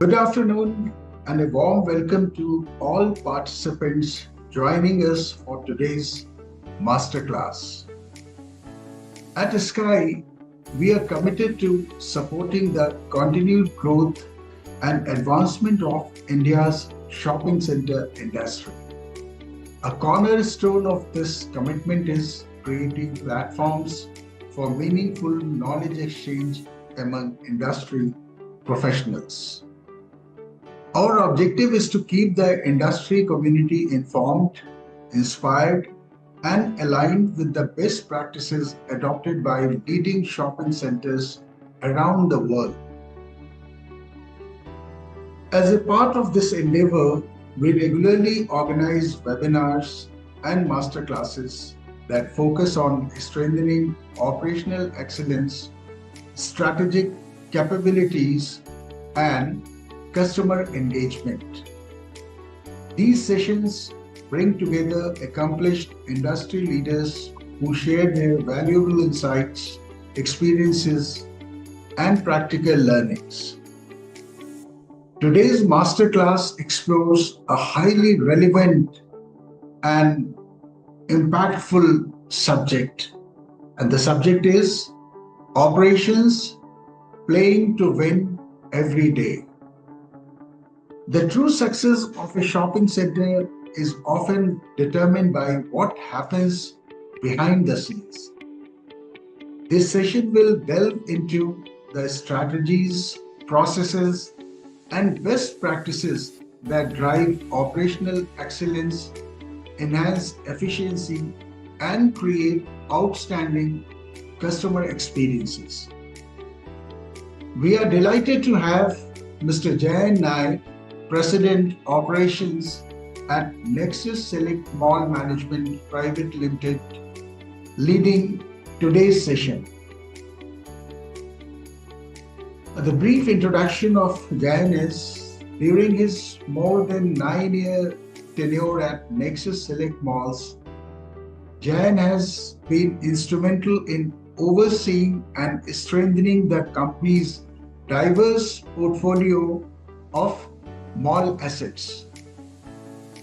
Good afternoon and a warm welcome to all participants joining us for today's masterclass. At SCAI, we are committed to supporting the continued growth and advancement of India's shopping center industry. A cornerstone of this commitment is creating platforms for meaningful knowledge exchange among industry professionals. Our objective is to keep the industry community informed, inspired, and aligned with the best practices adopted by leading shopping centers around the world. As a part of this endeavor, we regularly organize webinars and masterclasses that focus on strengthening operational excellence, strategic capabilities, and customer engagement. These sessions bring together accomplished industry leaders who share their valuable insights, experiences, and practical learnings. Today's masterclass explores a highly relevant and impactful subject, and the subject is operations playing to win every day. The true success of a shopping center is often determined by what happens behind the scenes. This session will delve into the strategies, processes, and best practices that drive operational excellence, enhance efficiency, and create outstanding customer experiences. We are delighted to have Mr. Jayen Naik, President Operations at Nexus Select Mall Management Private Limited, leading today's session. The brief introduction of Jayen is, during his more than 9-year tenure at Nexus Select Malls, Jayen has been instrumental in overseeing and strengthening the company's diverse portfolio of mall assets.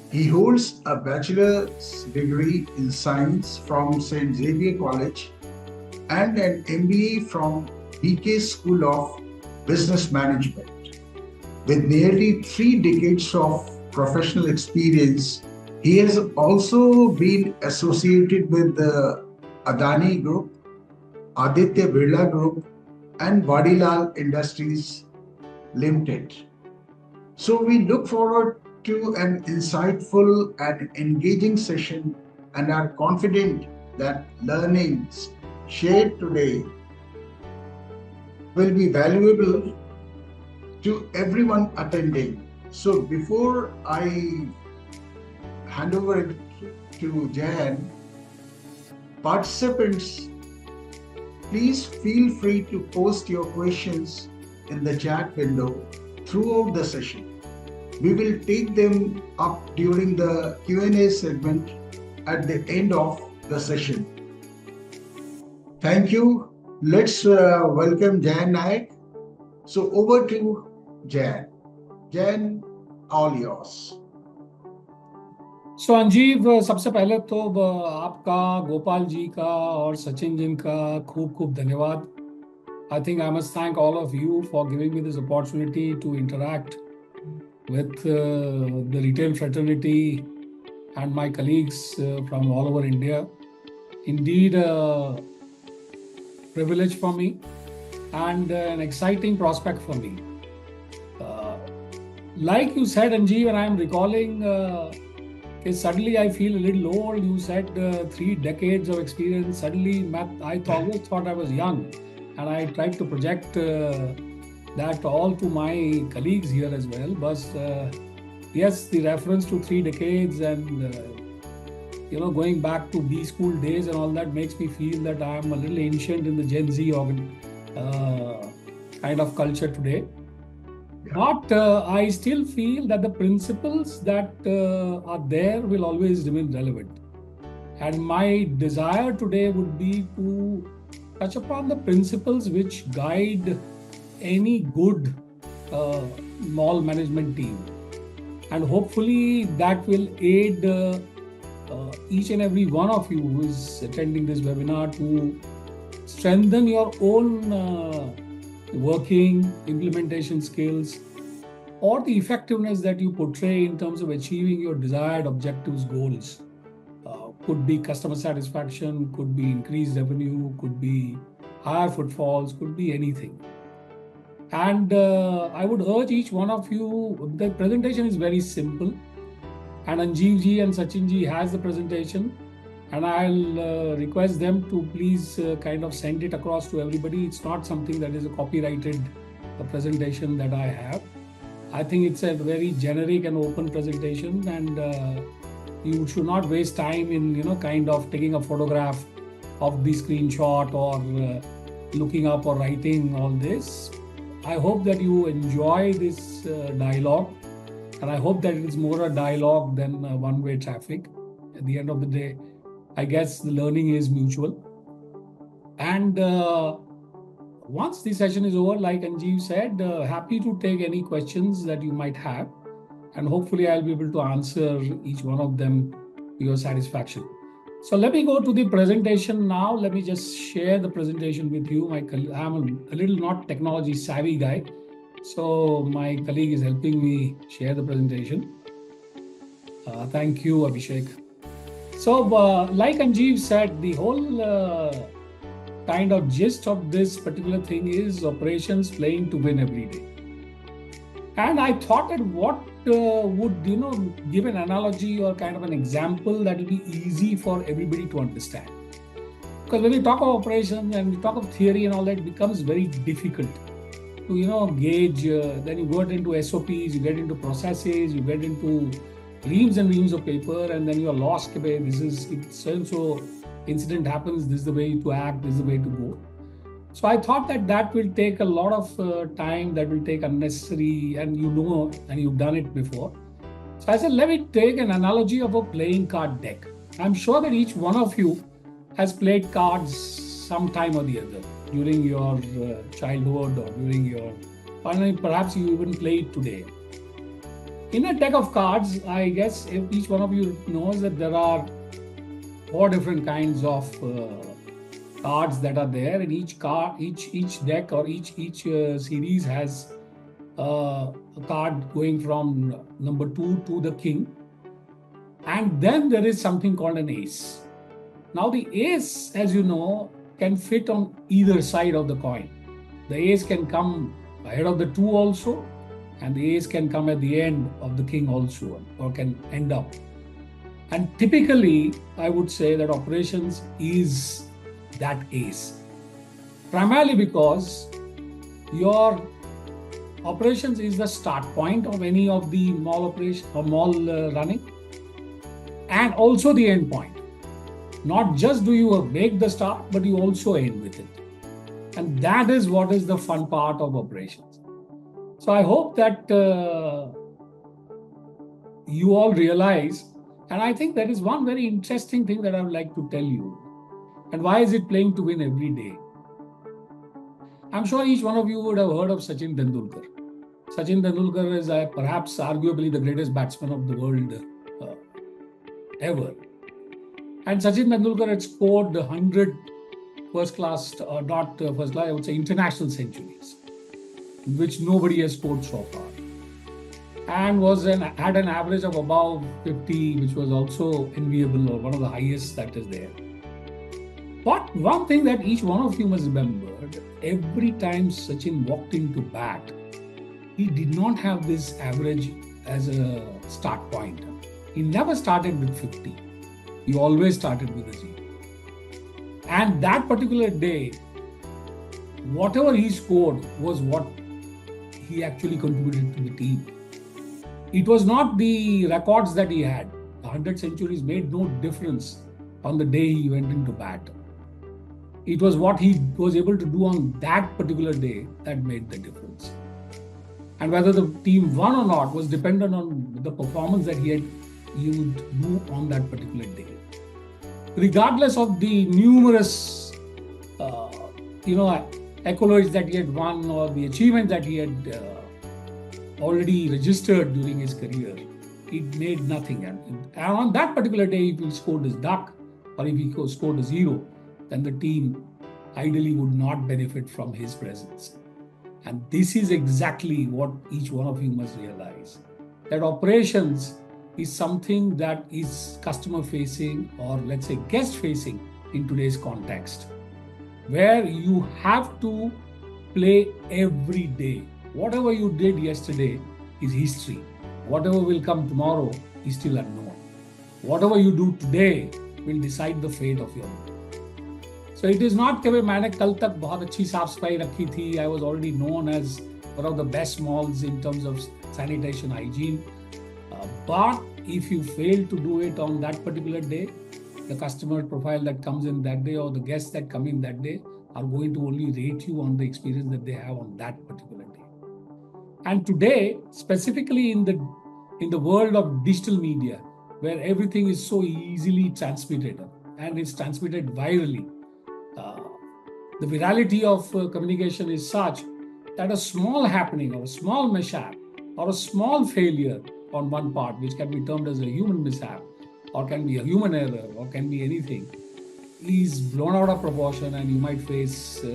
He holds a bachelor's degree in science from St. Xavier College and an MBA from BK School of Business Management. With nearly 3 decades of professional experience, he has also been associated with the Adani Group, Aditya Birla Group, and Vadilal Industries Limited. So we look forward to an insightful and engaging session and are confident that learnings shared today will be valuable to everyone attending. So before I hand over to Jayen, participants, please feel free to post your questions in the chat window throughout the session. We will take them up during the Q&A segment at the end of the session. Thank you. Let's welcome Jayen Naik. So over to Jayen. Jayen, all yours. सो अंजीव, सबसे पहले तो आपका, गोपाल जी का और सचिन जी का खूब खूब धन्यवाद. I think I must thank all of you for giving me this opportunity to interact with the retail fraternity and my colleagues from all over India. Indeed, a privilege for me and an exciting prospect for me. Like you said, Anjeev, and I am recalling, suddenly I feel a little old. You said 3 decades of experience. Suddenly, I always thought I was young, and I tried to project that all to my colleagues here as well. But yes, the reference to 3 decades and going back to B school days and all that makes me feel that I am a little ancient in the Gen Z kind of culture today. But I still feel that the principles that are there will always remain relevant. And my desire today would be to touch upon the principles which guide any good mall management team. And hopefully that will aid each and every one of you who is attending this webinar to strengthen your own working implementation skills, or the effectiveness that you portray in terms of achieving your desired objectives, goals. Could be customer satisfaction, could be increased revenue, could be higher footfalls, could be anything. And I would urge each one of you, the presentation is very simple, and Anjeev ji and Sachin ji has the presentation, and I'll request them to please kind of send it across to everybody. It's not something that is a copyrighted presentation that I have. I think it's a very generic and open presentation, and you should not waste time in kind of taking a photograph of the screenshot or looking up or writing all this. I hope that you enjoy this dialogue, and I hope that it is more a dialogue than a one-way traffic. At the end of the day, I guess the learning is mutual. And once the session is over, like Anjeev said, happy to take any questions that you might have. And hopefully I'll be able to answer each one of them to your satisfaction. So let me go to the presentation now. Let me just share the presentation with you. I'm a little not technology savvy guy, so my colleague is helping me share the presentation. Thank you, Abhishek. So like Anjeev said, the whole kind of gist of this particular thing is operations playing to win every day. And I thought that what would give an analogy or kind of an example that will be easy for everybody to understand. Because when we talk of operations and we talk of theory and all that, it becomes very difficult to gauge. Then you get into SOPs, you get into processes, you get into reams and reams of paper, and then you are lost. If so incident happens, this is the way to act, this is the way to go. So I thought that will take a lot of time, that will take unnecessary, and and you've done it before. So I said, let me take an analogy of a playing card deck. I'm sure that each one of you has played cards sometime or the other during your childhood or during your, perhaps you even play it today. In a deck of cards, I guess each one of you knows that there are 4 different kinds of cards that are there, and each deck or each series has a card going from number 2 to the king, and then there is something called an ace. Now the ace, as you know, can fit on either side of the coin. The ace can come ahead of the 2 also, and the ace can come at the end of the king also, or can end up. And typically, I would say that operations is that ace, primarily because your operations is the start point of any of the mall operation or mall running, and also the end point. Not just do you make the start, but you also end with it. And that is what is the fun part of operations. So I hope that you all realize, and I think there is one very interesting thing that I would like to tell you. And why is it playing to win every day? I'm sure each one of you would have heard of Sachin Tendulkar. Sachin Tendulkar is perhaps arguably the greatest batsman of the world ever. And Sachin Tendulkar had scored 100 first-class, not first-class, I would say international centuries, which nobody has scored so far. And had an average of above 50, which was also enviable, or one of the highest that is there. But one thing that each one of you must remember, every time Sachin walked into bat, he did not have this average as a start point. He never started with 50. He always started with a 0. And that particular day, whatever he scored was what he actually contributed to the team. It was not the records that he had. The 100 centuries made no difference on the day he went into bat. It was what he was able to do on that particular day that made the difference. And whether the team won or not was dependent on the performance that he would do on that particular day. Regardless of the numerous, accolades that he had won or the achievements that he had already registered during his career, it made nothing. And on that particular day, if he scored his duck or if he scored a 0, then the team ideally would not benefit from his presence. And this is exactly what each one of you must realize, that operations is something that is customer facing, or let's say guest facing in today's context, where you have to play every day. Whatever you did yesterday is history. Whatever will come tomorrow is still unknown. Whatever you do today will decide the fate of your life. So it is not कि मैंने कल तक बहुत अच्छी साफ सफाई रखी थी. I was already known as one of the best malls in terms of sanitation hygiene. But if you fail to do it on that particular day, the customer profile that comes in that day or the guests that come in that day are going to only rate you on the experience that they have on that particular day. And today, specifically in the world of digital media, where everything is so easily transmitted and it's transmitted virally, the virality of communication is such that a small happening or a small mishap or a small failure on one part, which can be termed as a human mishap or can be a human error or can be anything, is blown out of proportion, and you might face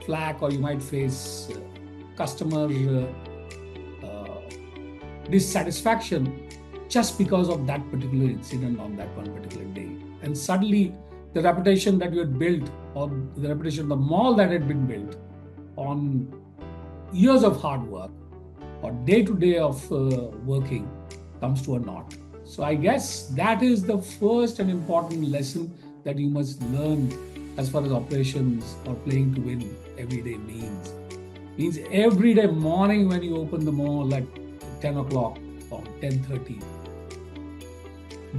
flack or you might face customer dissatisfaction just because of that particular incident on that one particular day. And suddenly the reputation that you had built, or the reputation of the mall that had been built on years of hard work or day-to-day of working, comes to a naught. So I guess that is the first and important lesson that you must learn as far as operations or playing to win every day means every day morning when you open the mall at 10 o'clock or 10:30,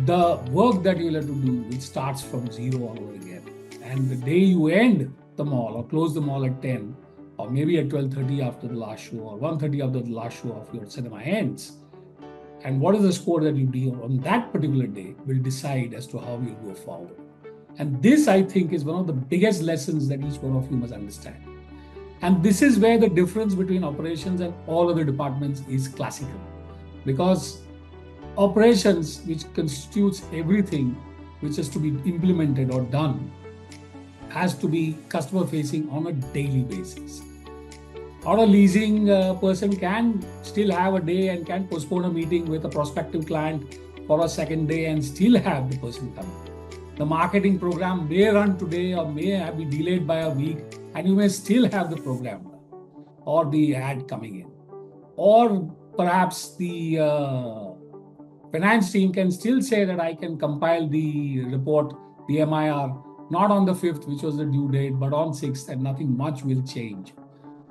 the work that you'll have to do, it starts from zero all over again. And the day you end the mall or close the mall at 10 or maybe at 12:30 after the last show or 1:30 after the last show of your cinema ends, and what is the score that you do on that particular day will decide as to how you go forward. And this, I think, is one of the biggest lessons that each one of you must understand. And this is where the difference between operations and all other departments is classical. Because operations, which constitutes everything which is to be implemented or done, has to be customer facing on a daily basis. Or a leasing person can still have a day and can postpone a meeting with a prospective client for a second day and still have the person come. The marketing program may run today or may have been delayed by a week, and you may still have the program or the ad coming in. Or perhaps the finance team can still say that I can compile the report, the MIR, not on the 5th, which was the due date, but on 6th, and nothing much will change.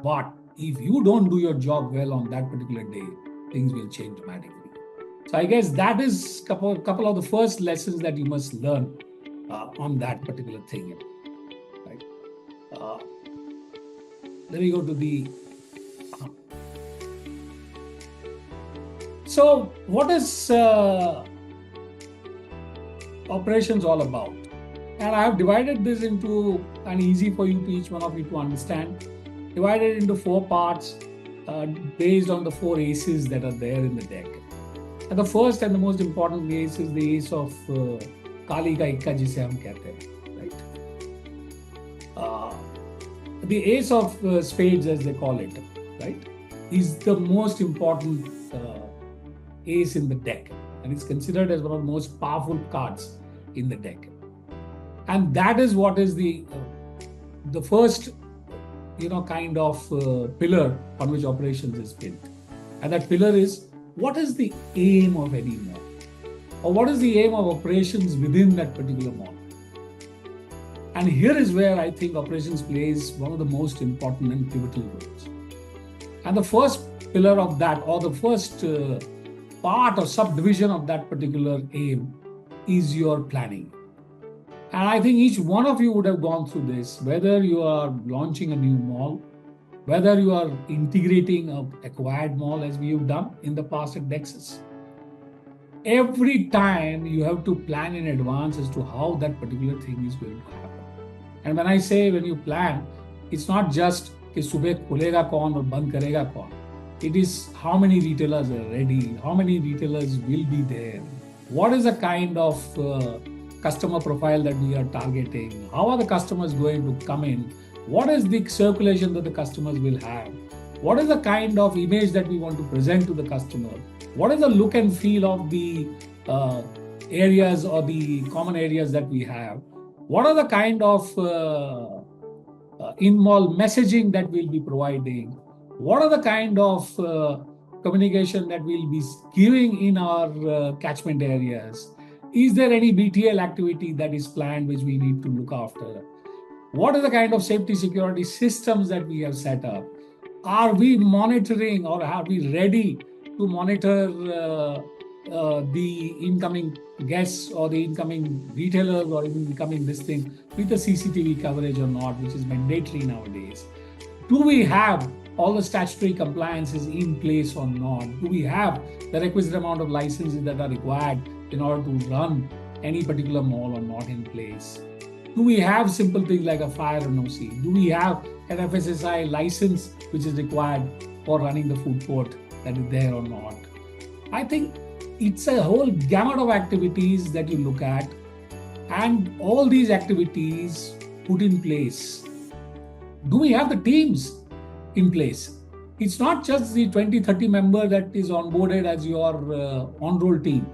But if you don't do your job well on that particular day, things will change dramatically. So I guess that is a couple of the first lessons that you must learn on that particular thing. Right? Let me go to the... So what is operations all about? And I have divided this into, and easy for you to each one of you to understand, divided into 4 parts based on the 4 aces that are there in the deck. And the first and the most important ace is the ace of Kali ka Ikka, jise hum kehte hain, right? The ace of spades, as they call it, right, is the most important ace in the deck, and it's considered as one of the most powerful cards in the deck. And that is what is the first, kind of pillar on which operations is built. And that pillar is, what is the aim of any mall? Or what is the aim of operations within that particular mall? And here is where I think operations plays one of the most important and pivotal roles. And the first pillar of that, or the first part or subdivision of that particular aim, is your planning. And I think each one of you would have gone through this, whether you are launching a new mall, whether you are integrating an acquired mall as we have done in the past at Nexus. Every time you have to plan in advance as to how that particular thing is going to happen. And when I say when you plan, it's not just कि सुबह खुलेगा कौन और बंद करेगा कौन. It is how many retailers are ready, how many retailers will be there, what is the kind of customer profile that we are targeting, how are the customers going to come in, what is the circulation that the customers will have, what is the kind of image that we want to present to the customer, what is the look and feel of the areas or the common areas that we have, what are the kind of in-mall messaging that we'll be providing, what are the kind of communication that we'll be giving in our catchment areas, is there any BTL activity that is planned which we need to look after, what are the kind of safety security systems that we have set up, are we monitoring or are we ready to monitor the incoming guests or the incoming retailers or incoming this thing with the CCTV coverage or not, which is mandatory nowadays. Do we have all the statutory compliances in place or not? Do we have the requisite amount of licenses that are required in order to run any particular mall or not in place? Do we have simple things like a fire NOC? Do we have an FSSAI license which is required for running the food court that is there or not? I think it's a whole gamut of activities that you look at, and all these activities put in place. Do we have the teams in place? It's not just the 20-30 member that is onboarded as your on-roll team.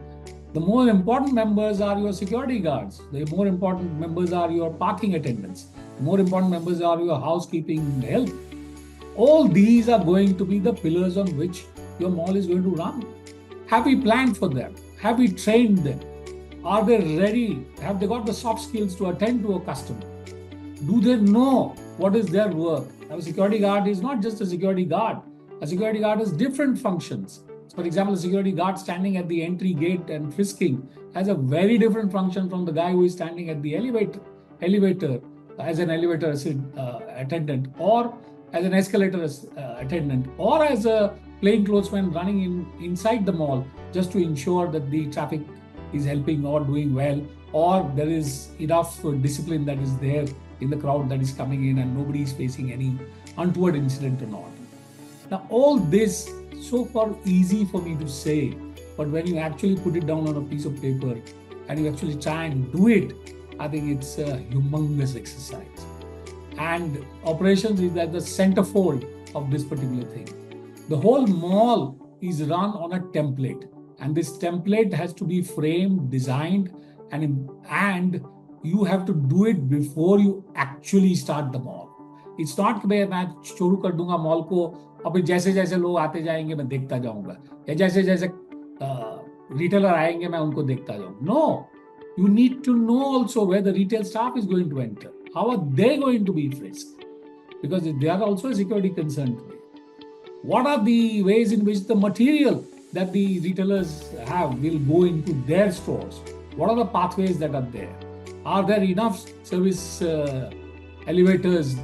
The more important members are your security guards. The more important members are your parking attendants. The more important members are your housekeeping help. All these are going to be the pillars on which your mall is going to run. Have we planned for them? Have we trained them? Are they ready? Have they got the soft skills to attend to a customer? Do they know what is their work? A security guard is not just a security guard. A security guard has different functions. For example, a security guard standing at the entry gate and frisking has a very different function from the guy who is standing at the elevator as an elevator attendant, or as an escalator attendant, or as a plainclothesman running inside the mall just to ensure that the traffic is helping or doing well, or there is enough discipline that is there in the crowd that is coming in and nobody is facing any untoward incident or not. Now, all this so far easy for me to say, but when you actually put it down on a piece of paper and you actually try and do it, I think it's a humongous exercise. And operations is at the centerfold of this particular thing. The whole mall is run on a template, and this template has to be framed, designed, and you have to do it before you actually start the mall. It's not कि मैं शुरू कर दूंगा mall को और फिर जैसे जैसे लोग आते जाएंगे मैं देखता जाऊंगा, या जैसे जैसे retailer आएंगे मैं उनको देखता जाऊंगा. No, you need to know also where the retail staff is going to enter. How are they going to be frisked? Because they are also a security concern today. What are the ways in which the material that the retailers have will go into their stores? What are the pathways that are there? Are there enough service elevators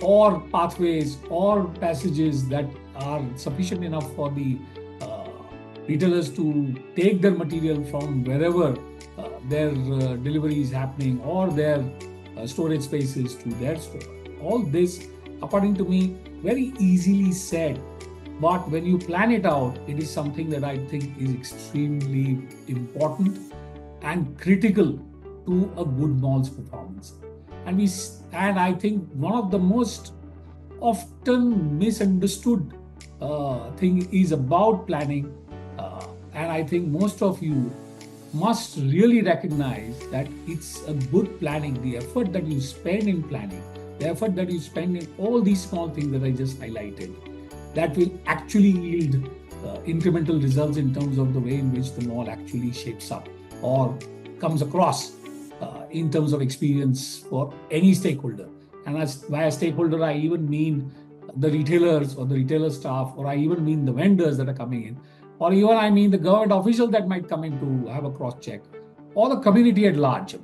or pathways or passages that are sufficient enough for the retailers to take their material from wherever their delivery is happening or their storage spaces to their store? All this, according to me, very easily said. But when you plan it out, it is something that I think is extremely important and critical to a good mall's performance. And I think one of the most often misunderstood thing is about planning. And I think most of you must really recognize that it's a good planning, the effort that you spend in planning, the effort that you spend in all these small things that I just highlighted, that will actually yield incremental results in terms of the way in which the mall actually shapes up or comes across in terms of experience for any stakeholder. And by a stakeholder, I even mean the retailers or the retailer staff, or I even mean the vendors that are coming in, or even I mean the government official that might come in to have a cross-check, or the community at large.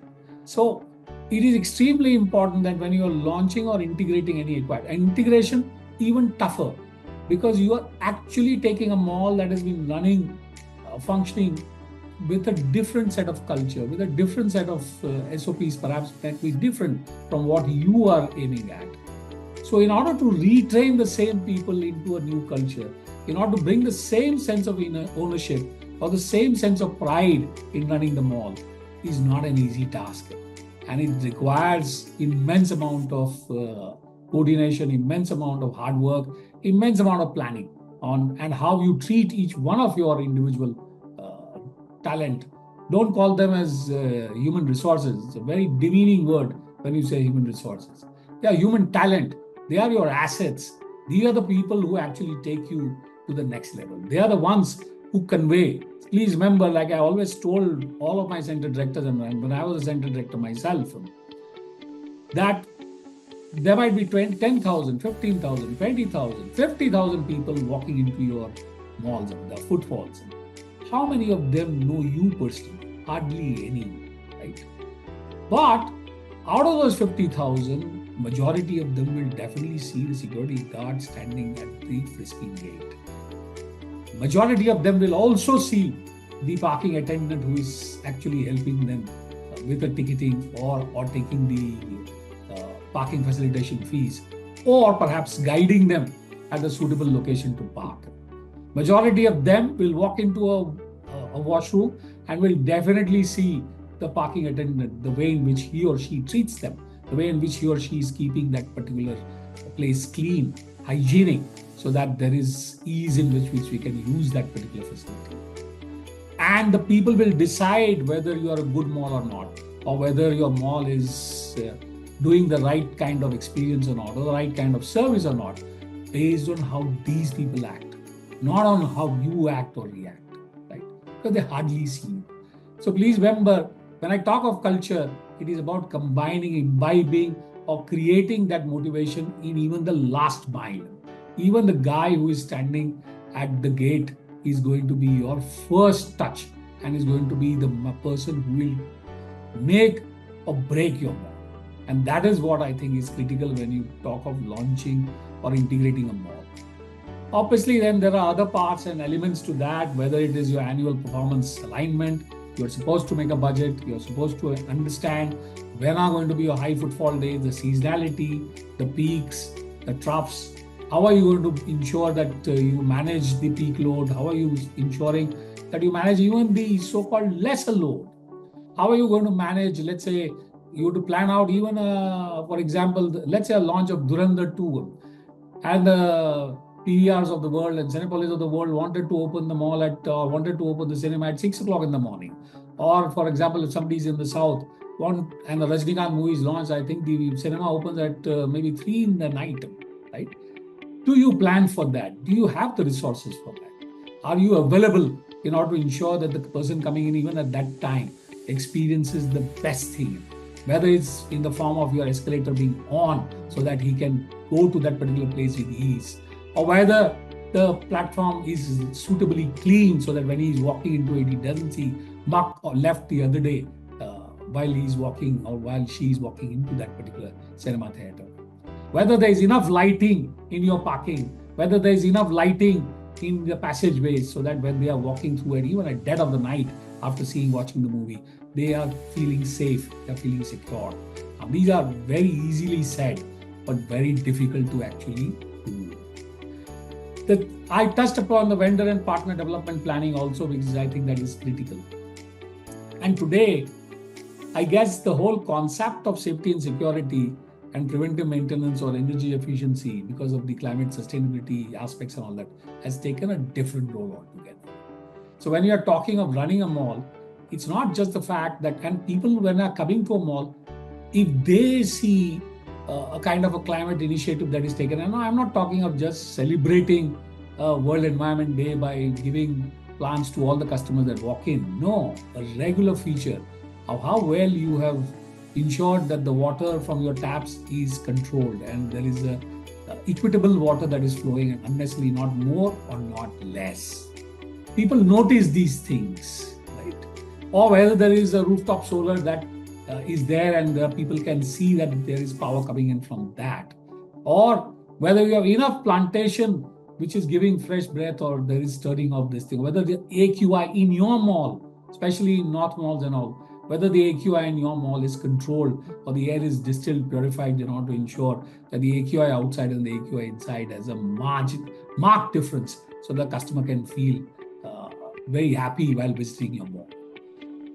So it is extremely important that when you are launching or integrating any integration, even tougher, because you are actually taking a mall that has been running, functioning with a different set of culture, with a different set of SOPs, perhaps that be different from what you are aiming at. So in order to retrain the same people into a new culture, in order to bring the same sense of ownership or the same sense of pride in running the mall is not an easy task. And it requires immense amount of coordination, immense amount of hard work, immense amount of planning on and how you treat each one of your individual talent. Don't call them as human resources. It's a very demeaning word when you say human resources. They are human talent. They are your assets. These are the people who actually take you to the next level. They are the ones who convey. Please remember, like I always told all of my center directors, and when I was a center director myself, that there might be 10,000, 15,000, 20,000, 50,000 people walking into your malls, the footfalls. How many of them know you personally? Hardly any, right? But out of those 50,000, majority of them will definitely see the security guard standing at the frisking gate. Majority of them will also see the parking attendant who is actually helping them with the ticketing or taking the parking facilitation fees, or perhaps guiding them at a suitable location to park. Majority of them will walk into a washroom and will definitely see the parking attendant, the way in which he or she treats them, the way in which he or she is keeping that particular place clean, hygienic, so that there is ease in which we can use that particular facility. And the people will decide whether you are a good mall or not, or whether your mall is doing the right kind of experience or not, or the right kind of service or not, based on how these people act, not on how you act or react, right? Because they hardly see you. So please remember, when I talk of culture, it is about combining, imbibing, or creating that motivation in even the last mile. Even the guy who is standing at the gate is going to be your first touch and is going to be the person who will make or break your mall. And that is what I think is critical when you talk of launching or integrating a mall. Obviously, then there are other parts and elements to that, whether it is your annual performance alignment. You're supposed to make a budget. You're supposed to understand when are going to be your high footfall days, the seasonality, the peaks, the troughs. How are you going to ensure that you manage the peak load? How are you ensuring that you manage even the so-called lesser load? How are you going to manage, let's say, you have to plan out even, for example, let's say a launch of Durandar 2, and the PVRs of the world and Cinepolis of the world wanted to open the mall wanted to open the cinema at 6 o'clock in the morning. Or, for example, if somebody's in the south, and the Rajnikant movie is launched, I think the cinema opens at maybe 3 in the night, right? Do you plan for that? Do you have the resources for that? Are you available in order to ensure that the person coming in even at that time experiences the best thing? Whether it's in the form of your escalator being on so that he can go to that particular place with ease, or whether the platform is suitably clean so that when he's walking into it, he doesn't see muck or left the other day while he's walking or while she's walking into that particular cinema theater. Whether there is enough lighting in your parking, whether there is enough lighting in the passageways so that when they are walking through it, even at dead of the night after watching the movie, they are feeling safe, they are feeling secure. These are very easily said, but very difficult to actually do. I touched upon the vendor and partner development planning also, because I think that is critical. And today, I guess the whole concept of safety and security and preventive maintenance or energy efficiency, because of the climate sustainability aspects and all that, has taken a different role altogether. So when you are talking of running a mall, it's not just the fact that, and people when they are coming to a mall, if they see a kind of a climate initiative that is taken, and I'm not talking of just celebrating World Environment Day by giving plants to all the customers that walk in. No, a regular feature of how well you have ensured that the water from your taps is controlled and there is a equitable water that is flowing, and unnecessarily not more or not less. People notice these things, right? Or whether there is a rooftop solar that is there and people can see that there is power coming in from that. Or whether you have enough plantation which is giving fresh breath, or there is stirring of this thing. Whether the AQI in your mall, especially in north malls and all, whether the AQI in your mall is controlled or the air is distilled, purified in order to ensure that the AQI outside and the AQI inside has a marked difference so the customer can feel very happy while visiting your mall.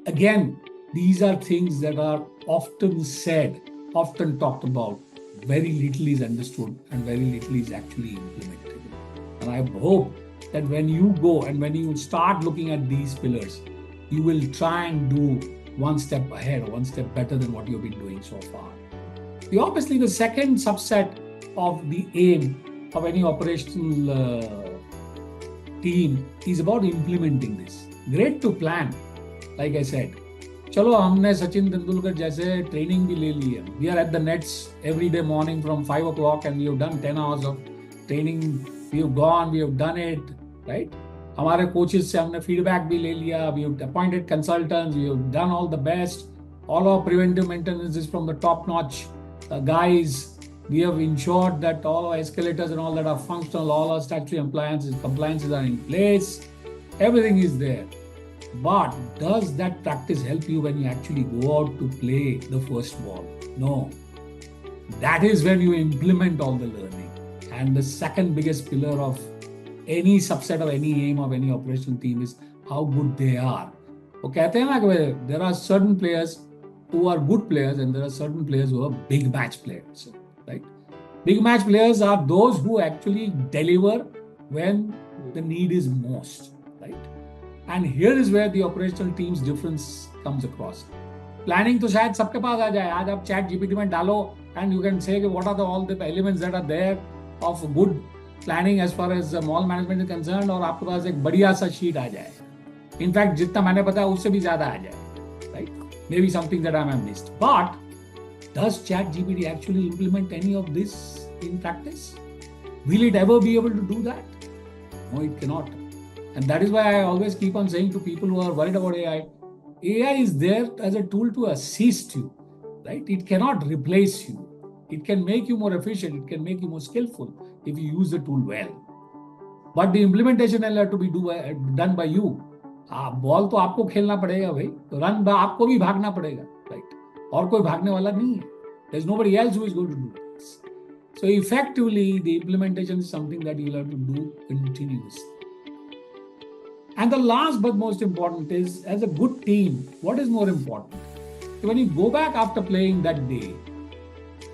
Again, these are things that are often said, often talked about. Very little is understood and very little is actually implemented. And I hope that when you go and when you start looking at these pillars, you will try and do one step ahead or one step better than what you've been doing so far. Obviously, the second subset of the aim of any operational team is about implementing this. Great to plan, like I said. चलो हमने सचिन तेंदुलकर जैसे training भी ले ली है. We are at the nets every day morning from 5 o'clock and we have done 10 hours of training. We have gone, we have done it, right? हमारे coaches से हमने feedback भी ले लिया. We have appointed consultants. We have done all the best. All our preventive maintenance is from the top-notch guys. We have ensured that all our escalators and all that are functional. All our statutory compliances are in place. Everything is there. But does that practice help you when you actually go out to play the first ball? No. That is when you implement all the learning. And the second biggest pillar of any subset of any aim of any operational team is how good they are. वो कहते हैं ना कि there are certain players who are good players and there are certain players who are big match players, right? Big match players are those who actually deliver when the need is most, right? And here is where the operational team's difference comes across. Planning तो शायद सबके पास आ जाए. आज आप chat GPT में डालो and you can say what are all the elements that are there of good planning as far as mall management is concerned, और आपके पास एक बढ़िया सा sheet आ जाए. In fact, जितना मैंने बताया उससे भी ज़्यादा आ जाए, right? Maybe something that I have missed. But does chat GPT actually implement any of this in practice? Will it ever be able to do that? No, it cannot. And that is why I always keep on saying to people who are worried about AI, AI is there as a tool to assist you, right? It cannot replace you. It can make you more efficient. It can make you more skillful if you use the tool well. But the implementation will have to be done by you. Ball तो आपको खेलना पड़ेगा भाई. Run आपको भी भागना पड़ेगा, right? और कोई भागने वाला नहीं है. There's nobody else who is going to do this. So effectively, the implementation is something that you'll have to do continuously. And the last but most important is, as a good team, what is more important? When you go back after playing that day,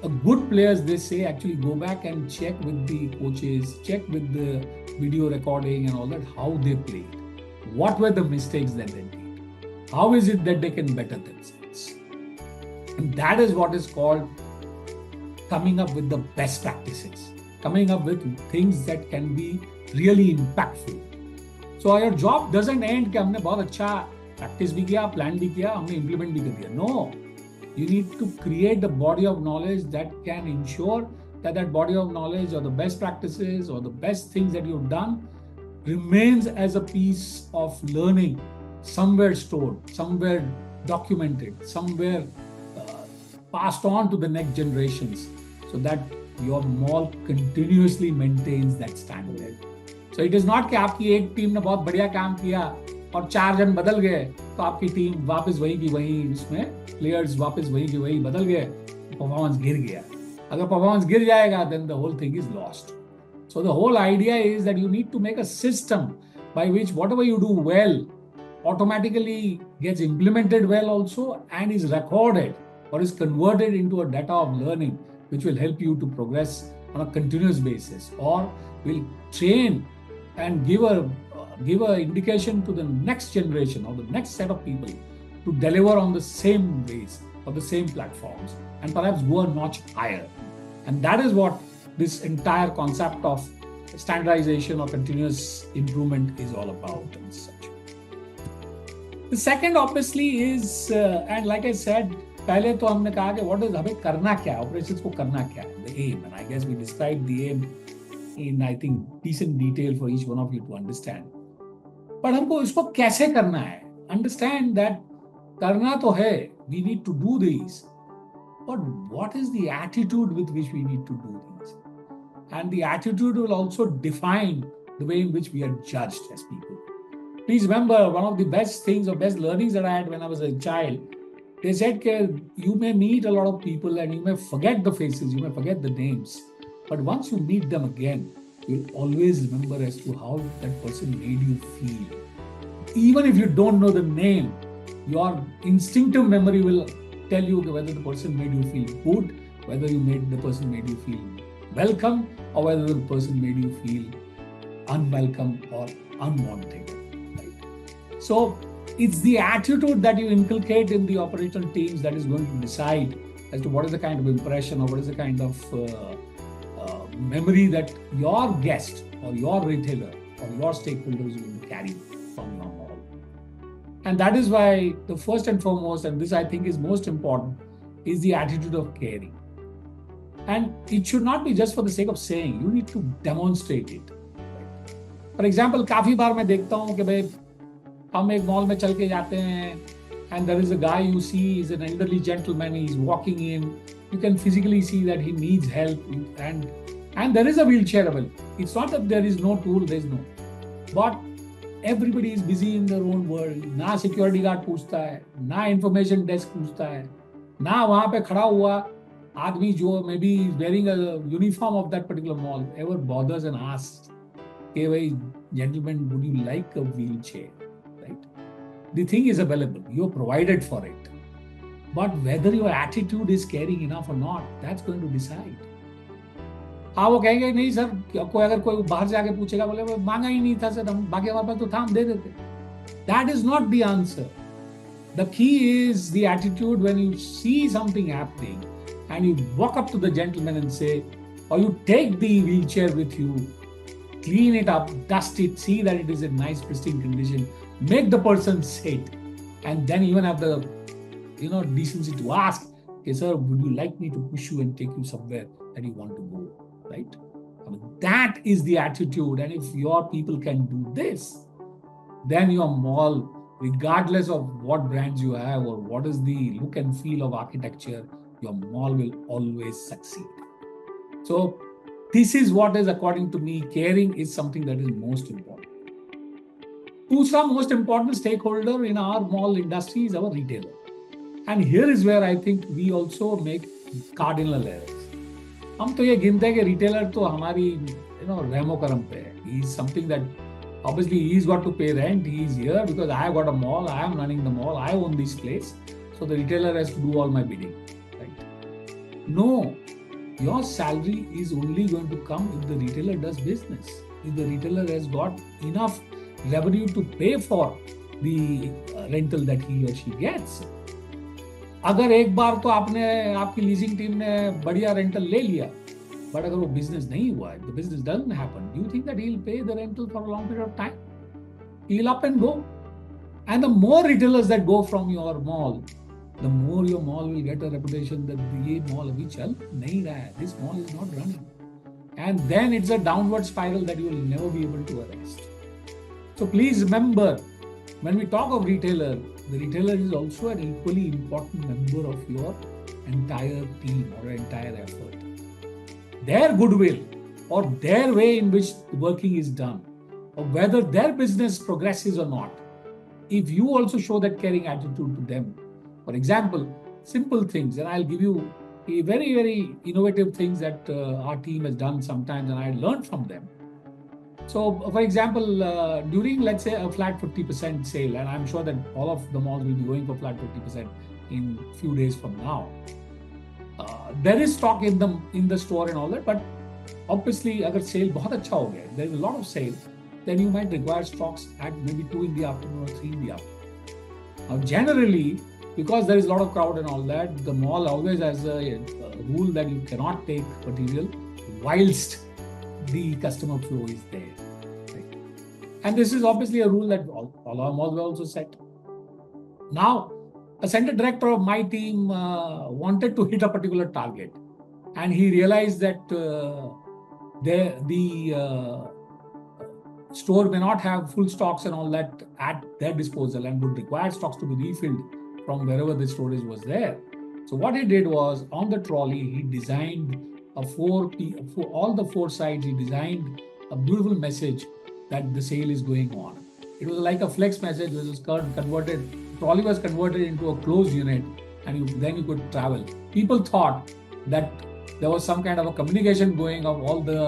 a good players, they say, actually go back and check with the coaches, check with the video recording and all that, how they played. What were the mistakes that they did? How is it that they can better themselves? And that is what is called coming up with the best practices, coming up with things that can be really impactful. So your job doesn't end कि हमने बहुत अच्छा practice भी किया, plan भी किया, हमने implement भी कर दिया. No, you need to create the body of knowledge that can ensure that that body of knowledge or the best practices or the best things that you've done remains as a piece of learning somewhere stored, somewhere documented, somewhere passed on to the next generations so that your mall continuously maintains that standard. So it is not कि आपकी एक team ने बहुत बढ़िया काम किया और 4 जन बदल गए तो आपकी टीम वापस वही की वही, इसमें प्लेयर्स वापस वही की वही बदल गए, परफॉर्मेंस गिर गया. अगर परफॉर्मेंस गिर जाएगा then the whole thing is lost. So the whole idea is that you need to make a system by which whatever you do well automatically gets implemented well also and is recorded or is converted into a data of learning which will help you to progress on a continuous basis or will train and give a indication to the next generation or the next set of people to deliver on the same ways or the same platforms and perhaps go a notch higher. And that is what this entire concept of standardization or continuous improvement is all about and such. The second obviously is, and like I said, पहले तो हमने कहा कि what is हमें करना क्या है, operations को करना क्या है, the aim, and I guess we described the aim in I think decent detail for each one of you to understand. But हमको इसको कैसे करना है? Understand that करना तो है, we need to do these, but what is the attitude with which we need to do these? And the attitude will also define the way in which we are judged as people. Please remember, one of the best things or best learnings that I had when I was a child, they said that you may meet a lot of people and you may forget the faces, you may forget the names, but once you meet them again, you'll always remember as to how that person made you feel. Even if you don't know the name, your instinctive memory will tell you whether the person made you feel good, whether the person made you feel welcome, or whether the person made you feel unwelcome or unwanted. Right? So it's the attitude that you inculcate in the operational teams that is going to decide as to what is the kind of impression or what is the kind of memory that your guest or your retailer or your stakeholder is going to carry from your mall. And that is why the first and foremost, and this I think is most important, is the attitude of caring. And it should not be just for the sake of saying, you need to demonstrate it. For example, काफी बार मैं देखता हूँ कि भाई हम एक mall में चल के जाते हैं and there is a guy you see is an elderly gentleman, he's walking in, you can physically see that he needs help and there is a wheelchair available. It's not that there is no tool, there is no. But everybody is busy in their own world. ना security guard पूछता है, ना information desk पूछता है, ना वहाँ पे खड़ा हुआ आदमी जो maybe is wearing a uniform of that particular mall ever bothers and asks, hey, भाई, gentlemen, would you like a wheelchair? Right? The thing is available. You're provided for it. But whether your attitude is caring enough or not, that's going to decide. हाँ वो कहेंगे नहीं sir, कोई अगर कोई बाहर से आके पूछेगा बोले वो मांगा ही नहीं था सर, हम बाकी हमारे पास तो था, हम दे देते. That is not the answer. The key is the attitude when you see something happening and you walk up to the gentleman and say, or you take the wheelchair with you, clean it up, dust it, see that it is in nice pristine condition, make the person sit, and then even have the decency to ask, okay, sir, would you like me to push you and take you somewhere that you want to go, right? I mean, that is the attitude. And if your people can do this, then your mall, regardless of what brands you have or what is the look and feel of architecture, your mall will always succeed. So this is what is, according to me, caring is something that is most important. दूसरा most important stakeholder in our mall industry is our retailer. And here is where I think we also make cardinal errors. हम तो ये गिनते हैं कि retailer तो हमारी रहमो करम पे है. He is something that obviously he's got to pay rent. He is here because I have got a mall. I am running the mall. I own this place. So the retailer has to do all my bidding. Right? No. Your salary is only going to come if the retailer does business. If the retailer has got enough revenue to pay for the rental that he or she gets. अगर एक बार तो आपकी leasing team ने बढ़िया rental ले लिया, but अगर वो बिजनेस नहीं हुआ, the business doesn't happen, do you think that he'll pay the rental for a long period of time? He'll up and go. And the more retailers that go from your mall, the more your mall will get a reputation that ये mall अभी चल नहीं रहा है, this mall is not running. And then it's a downward spiral that you will never be able to arrest. So please remember, when we talk of retailer, the retailer is also an equally important member of your entire team or entire effort. Their goodwill or their way in which working is done, or whether their business progresses or not, if you also show that caring attitude to them. For example, simple things, and I'll give you a very, very innovative things that our team has done sometimes, and I learned from them. So, for example, during, let's say, a flat 50% sale, and I'm sure that all of the malls will be going for flat 50% in a few days from now. There is stock in the store and all that, but obviously, अगर sale बहुत अच्छा हो गया, there is a lot of sale, then you might require stocks at maybe 2 in the afternoon or 3 in the afternoon. Now, generally, because there is a lot of crowd and all that, the mall always has a rule that you cannot take material whilst the customer flow is there. Right? And this is obviously a rule that all our malls were also set. Now, a center director of my team wanted to hit a particular target, and he realized that the store may not have full stocks and all that at their disposal and would require stocks to be refilled from wherever the storage was there. So what he did was, on the trolley, he designed for all the 4 sides, he designed a beautiful message that the sale is going on. It was like a flex message, which was converted, trolley was converted into a closed unit, and then you could travel. People thought that there was some kind of a communication going of all the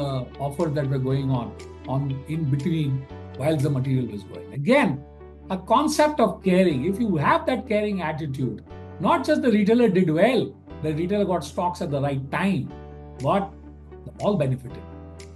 offers that were going on in between while the material was going. Again, a concept of caring. If you have that caring attitude, not just the retailer did well, the retailer got stocks at the right time, but the mall benefited.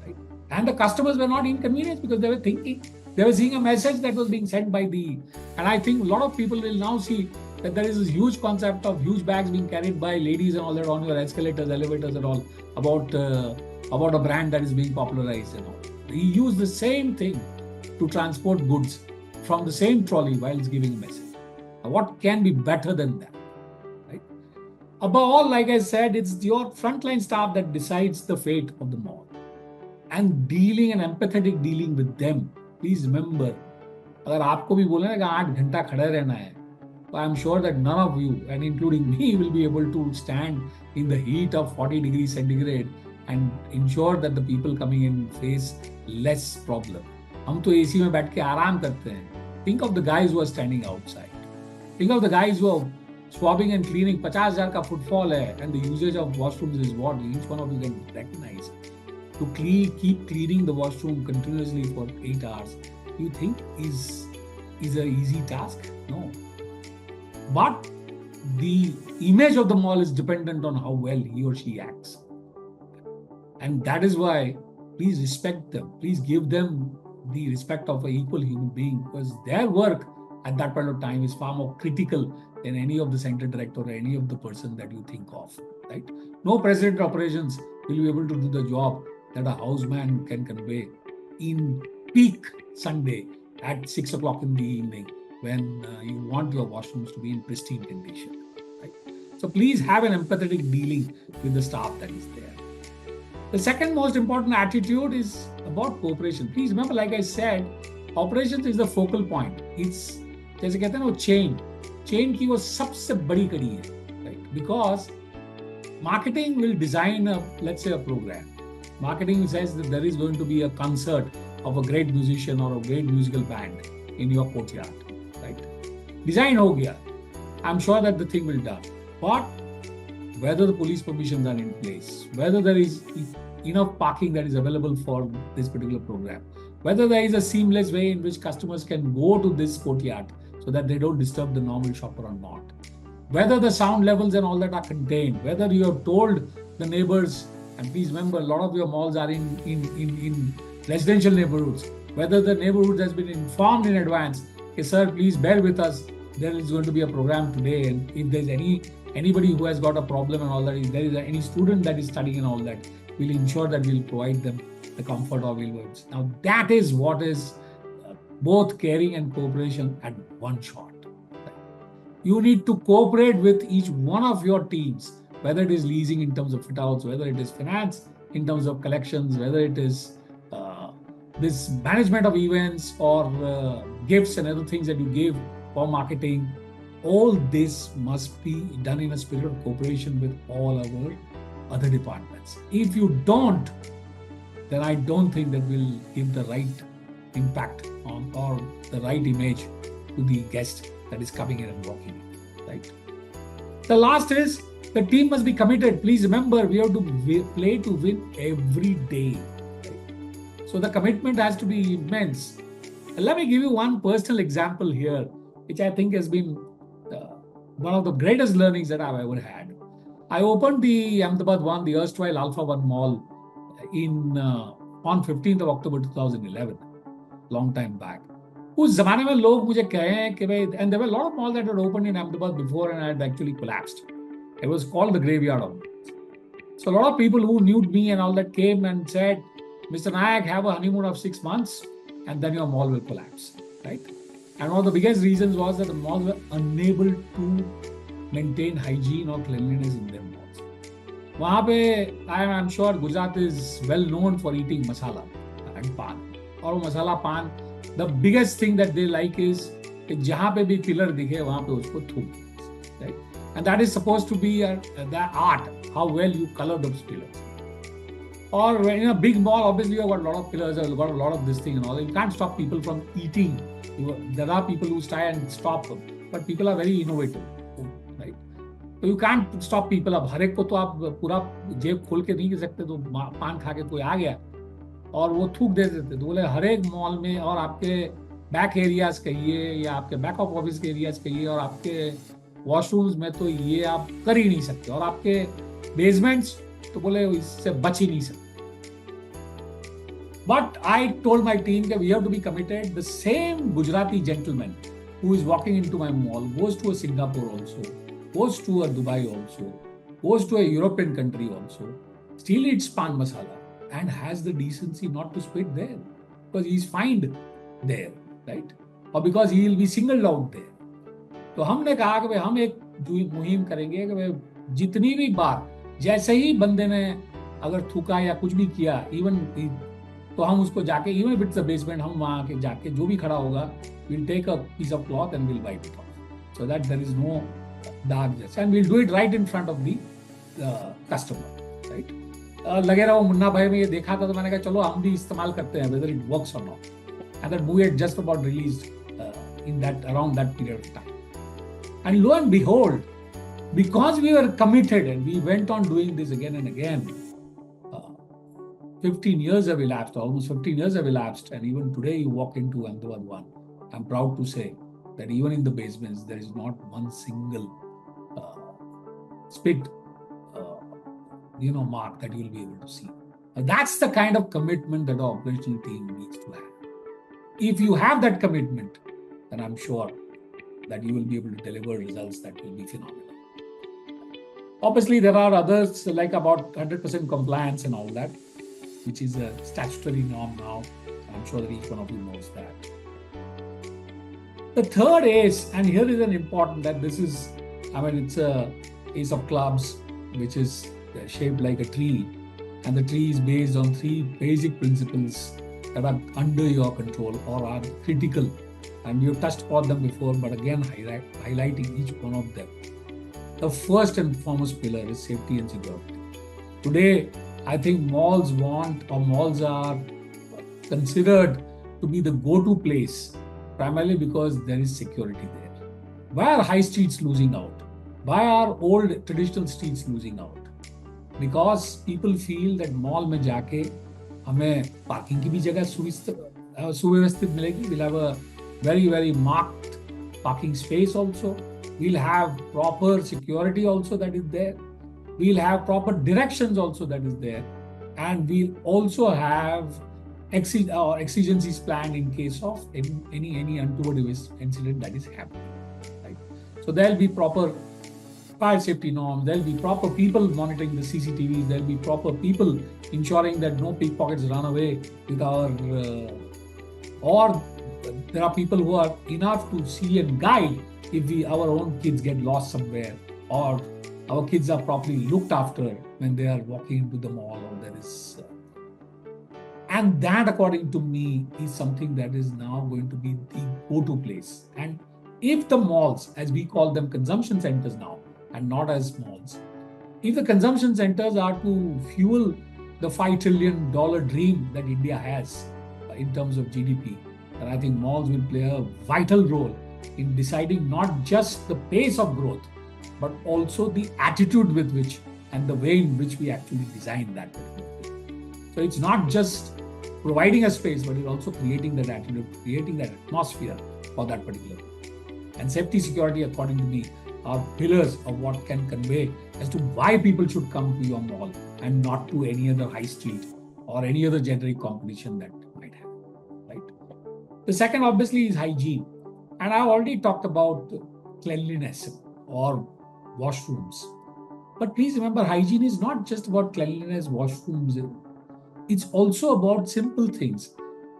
Right? And the customers were not inconvenienced because they were thinking, they were seeing a message that was being sent by the. And I think a lot of people will now see that there is this huge concept of huge bags being carried by ladies and all that on your escalators, elevators, and all about a brand that is being popularized and all. He used the same thing to transport goods from the same trolley while it's giving a message. Now, what can be better than that? Right? Above all, like I said, it's your frontline staff that decides the fate of the mall. And dealing and empathetic dealing with them. Please remember, अगर आपको भी बोले ना कि 8 घंटा खड़े रहना है, I am sure that none of you, and including me, will be able to stand in the heat of 40 degrees centigrade and ensure that the people coming in face less problem. हम तो AC में बैठ के आराम करते हैं. Think of the guys who are standing outside. Think of the guys who are swabbing and cleaning. 50,000 का footfall है, and the usage of washrooms is what each one of you can recognize. To keep cleaning the washroom continuously for 8 hours, you think is an easy task? No. But the image of the mall is dependent on how well he or she acts. And that is why, please respect them. Please give them the respect of an equal human being, because their work at that point of time is far more critical than any of the center director or any of the person that you think of, right? No president operations will be able to do the job that a houseman can convey in peak Sunday at 6 o'clock in the evening when you want your washrooms to be in pristine condition, right? So please have an empathetic dealing with the staff that is there. The second most important attitude is about cooperation. Please remember, like I said, operations is the focal point. It's जैसे कहते हैं ना वो chain की वो सबसे बड़ी कड़ी है, right? Because marketing will design let's say a program. Marketing says that there is going to be a concert of a great musician or a great musical band in your courtyard, right? Design ho gaya. I'm sure that the thing will be done. But whether the police permissions are in place, whether there is enough parking that is available for this particular program, whether there is a seamless way in which customers can go to this courtyard so that they don't disturb the normal shopper or not, whether the sound levels and all that are contained, whether you have told the neighbors, and please remember, a lot of your malls are in residential neighborhoods, whether the neighborhood has been informed in advance, okay, sir, please bear with us, there is going to be a program today, and if there's anybody who has got a problem and all that, if there is any student that is studying and all that, we'll ensure that we'll provide them the comfort of words. Now that is what is both caring and cooperation at one shot. You need to cooperate with each one of your teams, whether it is leasing in terms of fit outs, whether it is finance in terms of collections, whether it is this management of events or gifts and other things that you give for marketing. All this must be done in a spirit of cooperation with all our other departments. If you don't, then I don't think that will give the right impact on or the right image to the guest that is coming in and walking in, right? The last is the team must be committed. Please remember, we have to play to win every day. Right? So the commitment has to be immense. And let me give you one personal example here, which I think has been one of the greatest learnings that I've ever had. I opened the Ahmedabad one, the erstwhile Alpha One Mall on 15th of October 2011, long time back. उस जमाने में लोग मुझे कहे हैं कि भाई, and there were a lot of malls that had opened in Ahmedabad before and had actually collapsed. It was called the graveyard of malls. So a lot of people who knew me and all that came and said, Mr. Naik, have a honeymoon of 6 months and then your mall will collapse, right? And one of the biggest reasons was that the malls were unable to maintain hygiene or cleanliness in their malls. वहाँ पे, I'm sure Gujarat is well known for eating masala and pan. और वो masala pan, the biggest thing that they like is कि जहाँ पे भी pillar दिखे वहाँ पे उसको थूक, right? And that is supposed to be the art, how well you color those pillars. Or in a big mall, obviously you've got a lot of pillars, you've got a lot of this thing and all. You can't stop people from eating. There are people who try and stop them, but people are very innovative, right? तो you can't stop people. अब हर एक को तो आप पूरा जेब खोल के नहीं कर सकते। तो पान खा के कोई आ गया और वो थूक दे देते, तो बोले हर एक मॉल में और आपके बैक एरियाज कहिए या आपके बैक ऑफ ऑफिस के एरियाज कहिए और आपके वॉशरूम्स में तो ये आप कर ही नहीं सकते, और आपके बेसमेंट्स तो बोले इससे बच ही नहीं सकते। But I told my team that we have to be committed. The same Gujarati gentleman who is walking into my mall goes to a Singapore also, goes to a Dubai also, goes to a European country also, still eats pan masala and has the decency not to spit there because he's fined there, right? Or because he will be singled out there. तो हमने कहा कि हम एक मुहिम करेंगे कि भाई जितनी भी बार जैसे ही बंदे ने अगर थूका या कुछ भी किया, इवन तो हम उसको जाके even if it's a basement, हम वहां के जाके जो भी खड़ा होगा we'll take a piece of cloth and we'll wipe it off so that there is no dark just, and we'll do it right in front of the customer, right? लगे रहो मुन्ना भाई में ये देखा था तो मैंने कहा चलो हम भी इस्तेमाल करते हैं whether it works or not, and that movie had just about released in that around that period of time. And lo and behold, because we were committed and we went on doing this again and again, 15 years have elapsed, almost 15 years have elapsed, and even today you walk into Ahmedabad 1. I'm proud to say that even in the basements, there is not one single spit, mark that you'll be able to see. That's the kind of commitment that our operational team needs to have. If you have that commitment, then I'm sure that you will be able to deliver results that will be phenomenal. Obviously, there are others like about 100% compliance and all that, which is a statutory norm now. I'm sure that each one of you knows that. The third ace, and here is an important that this is, it's a ace of clubs, which is shaped like a tree. And the tree is based on 3 basic principles that are under your control or are critical. And we've touched upon them before, but again, highlighting each one of them. The first and foremost pillar is safety and security. Today, I think malls are considered to be the go-to place, primarily because there is security there. Why are high streets losing out? Why are old traditional streets losing out? Because people feel that mall में जाके हमें parking की भी जगह सुव्यवस्थित मिलेगी. We'll have a very, very marked parking space also. We'll have proper security also that is there. We'll have proper directions also that is there. And we'll also have exigencies planned in case of any untoward incident that is happening. Right? So there'll be proper fire safety norms, there'll be proper people monitoring the CCTVs, there'll be proper people ensuring that no pickpockets run away with our, or there are people who are enough to see and guide if our own kids get lost somewhere, or our kids are properly looked after when they are walking into the mall, or there is... and that, according to me, is something that is now going to be the go-to place. And if the malls, as we call them consumption centers now, and not as malls, if the consumption centers are to fuel the $5 trillion dream that India has in terms of GDP, then I think malls will play a vital role in deciding not just the pace of growth, but also the attitude with which and the way in which we actually design that particular thing. So it's not just providing a space, but it's also creating that attitude, creating that atmosphere for that particular thing. And safety, security, according to me, are pillars of what can convey as to why people should come to your mall and not to any other high street or any other generic competition that might have, right? The second, obviously, is hygiene. And I've already talked about cleanliness or washrooms. But please remember, hygiene is not just about cleanliness, washrooms. It's also about simple things.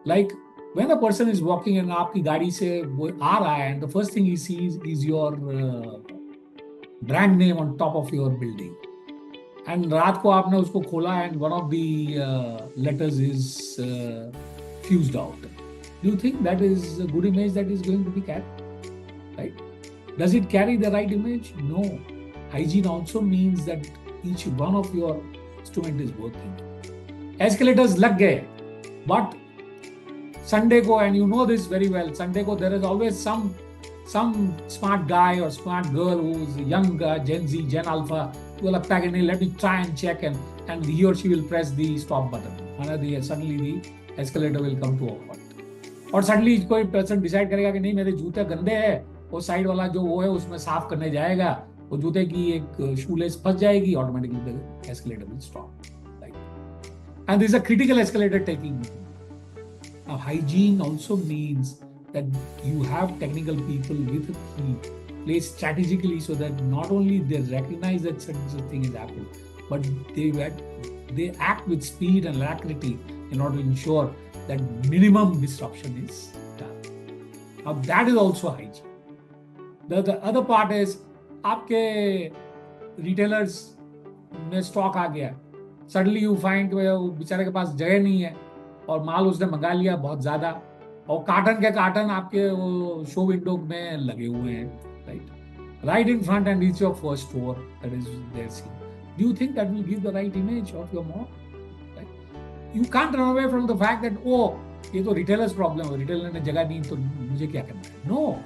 Like when a person is walking and आपकी गाड़ी से वो आ रहा है, and the first thing he sees is your brand name on top of your building. And रात को आपने उसको खोला and one of the letters is fused out. Do you think that is a good image that is going to be carried? Right? Does it carry the right image? No. Hygiene also means that each one of your instrument is working. Escalators लग गए, but Sunday को, and you know this very well, Sunday को there is always some some smart guy or smart girl who's young, Gen Z, Gen Alpha, will attack and let me try and check, and he or she will press the stop button. And suddenly the escalator will come to a halt. और suddenly कोई person decide करेगा कि नहीं मेरे जूते गंदे हैं, वो साइड वाला जो वो है उसमें साफ करने जाएगा, वो जूते की एक शूलेस फंस जाएगी, automatically the escalator will stop. Right. And this is a critical escalator taking. Now, hygiene also means that you have technical people with a key placed strategically so that not only they recognize that such a thing has happened, but they act with speed and alacrity in order to ensure that minimum disruption is done. Now, that is also hygiene. The other part is आपके retailers में stock आ गया, suddenly you find बेचारे के पास जगह नहीं है और माल उसने मंगा लिया बहुत ज्यादा, और कार्टन के कार्टन आपके वो शो विंडो में लगे हुए हैं, right in front, and it's your first store that is there seen. Do you think that will give the right image of your mall? Right? You can't run away from the fact that ये तो retailers problem है, retailer ने जगह नहीं तो मुझे क्या करना है. No,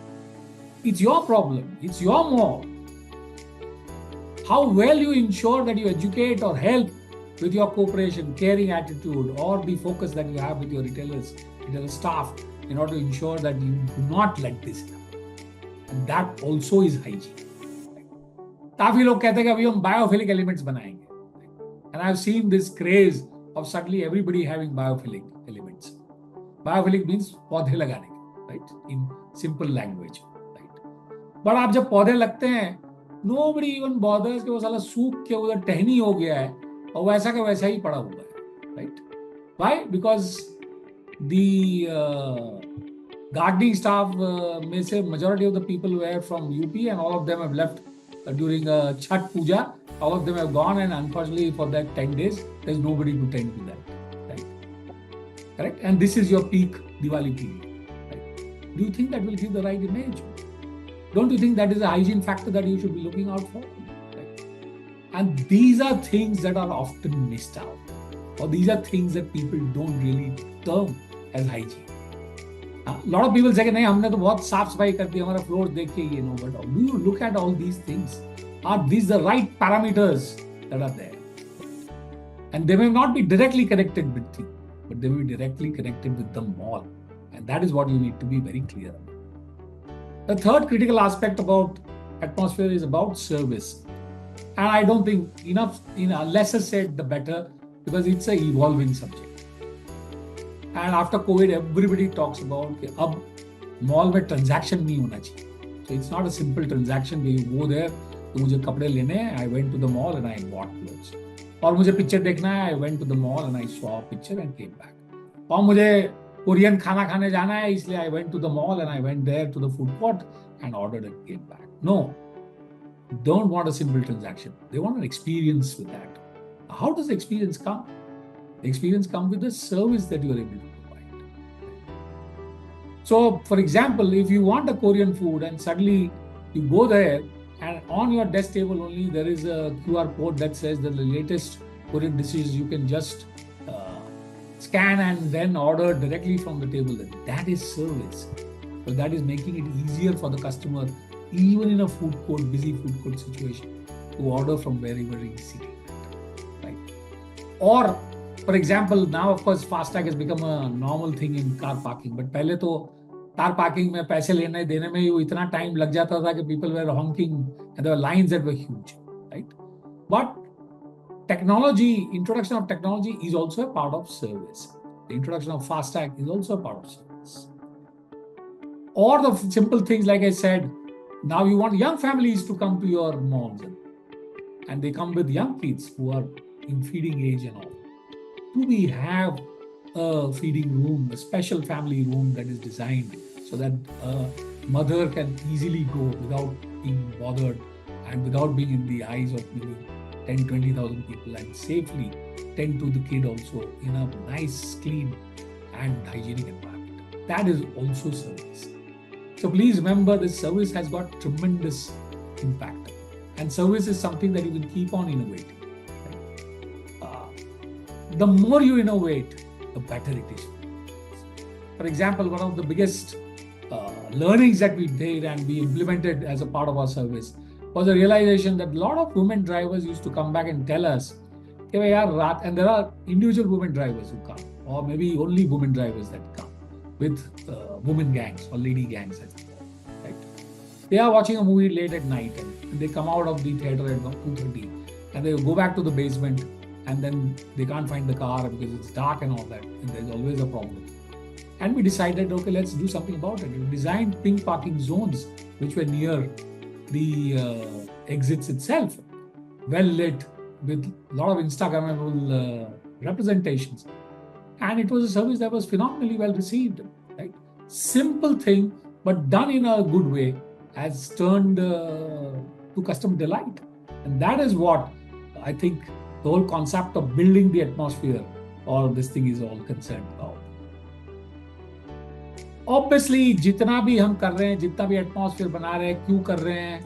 it's your problem, it's your mall. How well you ensure that you educate or help with your cooperation, caring attitude, or the focus that you have with your retailer staff in order to ensure that you do not let this happen. And that also is hygiene. काफी लोग कहते हैं कि अभी हम biophilic elements बनाएंगे. And I've seen this craze of suddenly everybody having biophilic elements. Biophilic means पौधे लगाने के, right? In simple language, right? But आप जब पौधे लगते हैं, nobody even bothers कि वो साला सूख के उधर टहनी हो गया है और वैसा का वैसा ही पड़ा हुआ है, right? Why? Because the gardening staff में से majority of the people were from UP and all of them have left during Chhat Puja. All of them have gone, and unfortunately for that 10 days, there's nobody to tend to that, right? Correct? And this is your peak Diwali period, right? Do you think that will give the right image? Don't you think that is a hygiene factor that you should be looking out for? Right? And these are things that are often missed out, or these are things that people don't really term as hygiene. A lot of people say कि नहीं हमने तो बहुत साफ सफाई कर दी, हमारा floor देख के ये no, but do you look at all these things? Are these the right parameters that are there? And they may not be directly connected with you, but they may be directly connected with the mall, and that is what you need to be very clear about. The third critical aspect about atmosphere is about service. And I don't think enough, lesser said the better, because it's an evolving subject. And after COVID, everybody talks about कि अब mall में transaction नहीं होना चाहिए. So it's not a simple transaction where you go there, तो मुझे कपड़े लेने हैं, I went to the mall and I bought clothes. और मुझे पिक्चर देखना है, I went to the mall and I saw a picture and came back. और मुझे कोरियन खाना खाने जाना है, इसलिए I went to the mall and I went there to the food court and ordered and came back. No, don't want a simple transaction. They want an experience with that. How does the experience come? The experience comes with the service that you are able to provide. So, for example, if you want a Korean food and suddenly you go there and on your desk table only there is a QR code that says that the latest Korean dishes you can just scan and then order directly from the table. That is service. But that is making it easier for the customer, even in a food court, busy food court situation, to order from wherever he's sitting. Right? Or, for example, now of course FASTag has become a normal thing in car parking. But पहले तो car parking में पैसे लेने देने में वो इतना time लग जाता था कि people were honking and there were lines that were huge. Right? But technology, introduction of technology is also a part of service. The introduction of FASTag is also a part of service. Or the simple things like I said, now you want young families to come to your malls and they come with young kids who are in feeding age and all. Do we have a feeding room, a special family room that is designed so that a mother can easily go without being bothered and without being in the eyes of maybe 10, 20,000 people and safely tend to the kid also in a nice, clean and hygienic environment? That is also service. So please remember, this service has got tremendous impact. And service is something that you can keep on innovating. Right? The more you innovate, the better it is. For example, one of the biggest learnings that we did and we implemented as a part of our service was a realization that a lot of women drivers used to come back and tell us, and there are individual women drivers who come, or maybe only women drivers that come with women gangs or lady gangs, right? They are watching a movie late at night and they come out of the theater at 2:30 and they go back to the basement and then they can't find the car because it's dark and all that, and there's always a problem. And we decided, okay, let's do something about it. We designed pink parking zones which were near the exits itself, well lit with a lot of Instagrammable representations. And it was a service that was phenomenally well received, right? Simple thing, but done in a good way, has turned to customer delight. And that is what I think the whole concept of building the atmosphere or this thing is all concerned about. Obviously, जितना भी हम कर रहे हैं, जितना भी atmosphere बना रहे हैं, क्यों कर रहे हैं,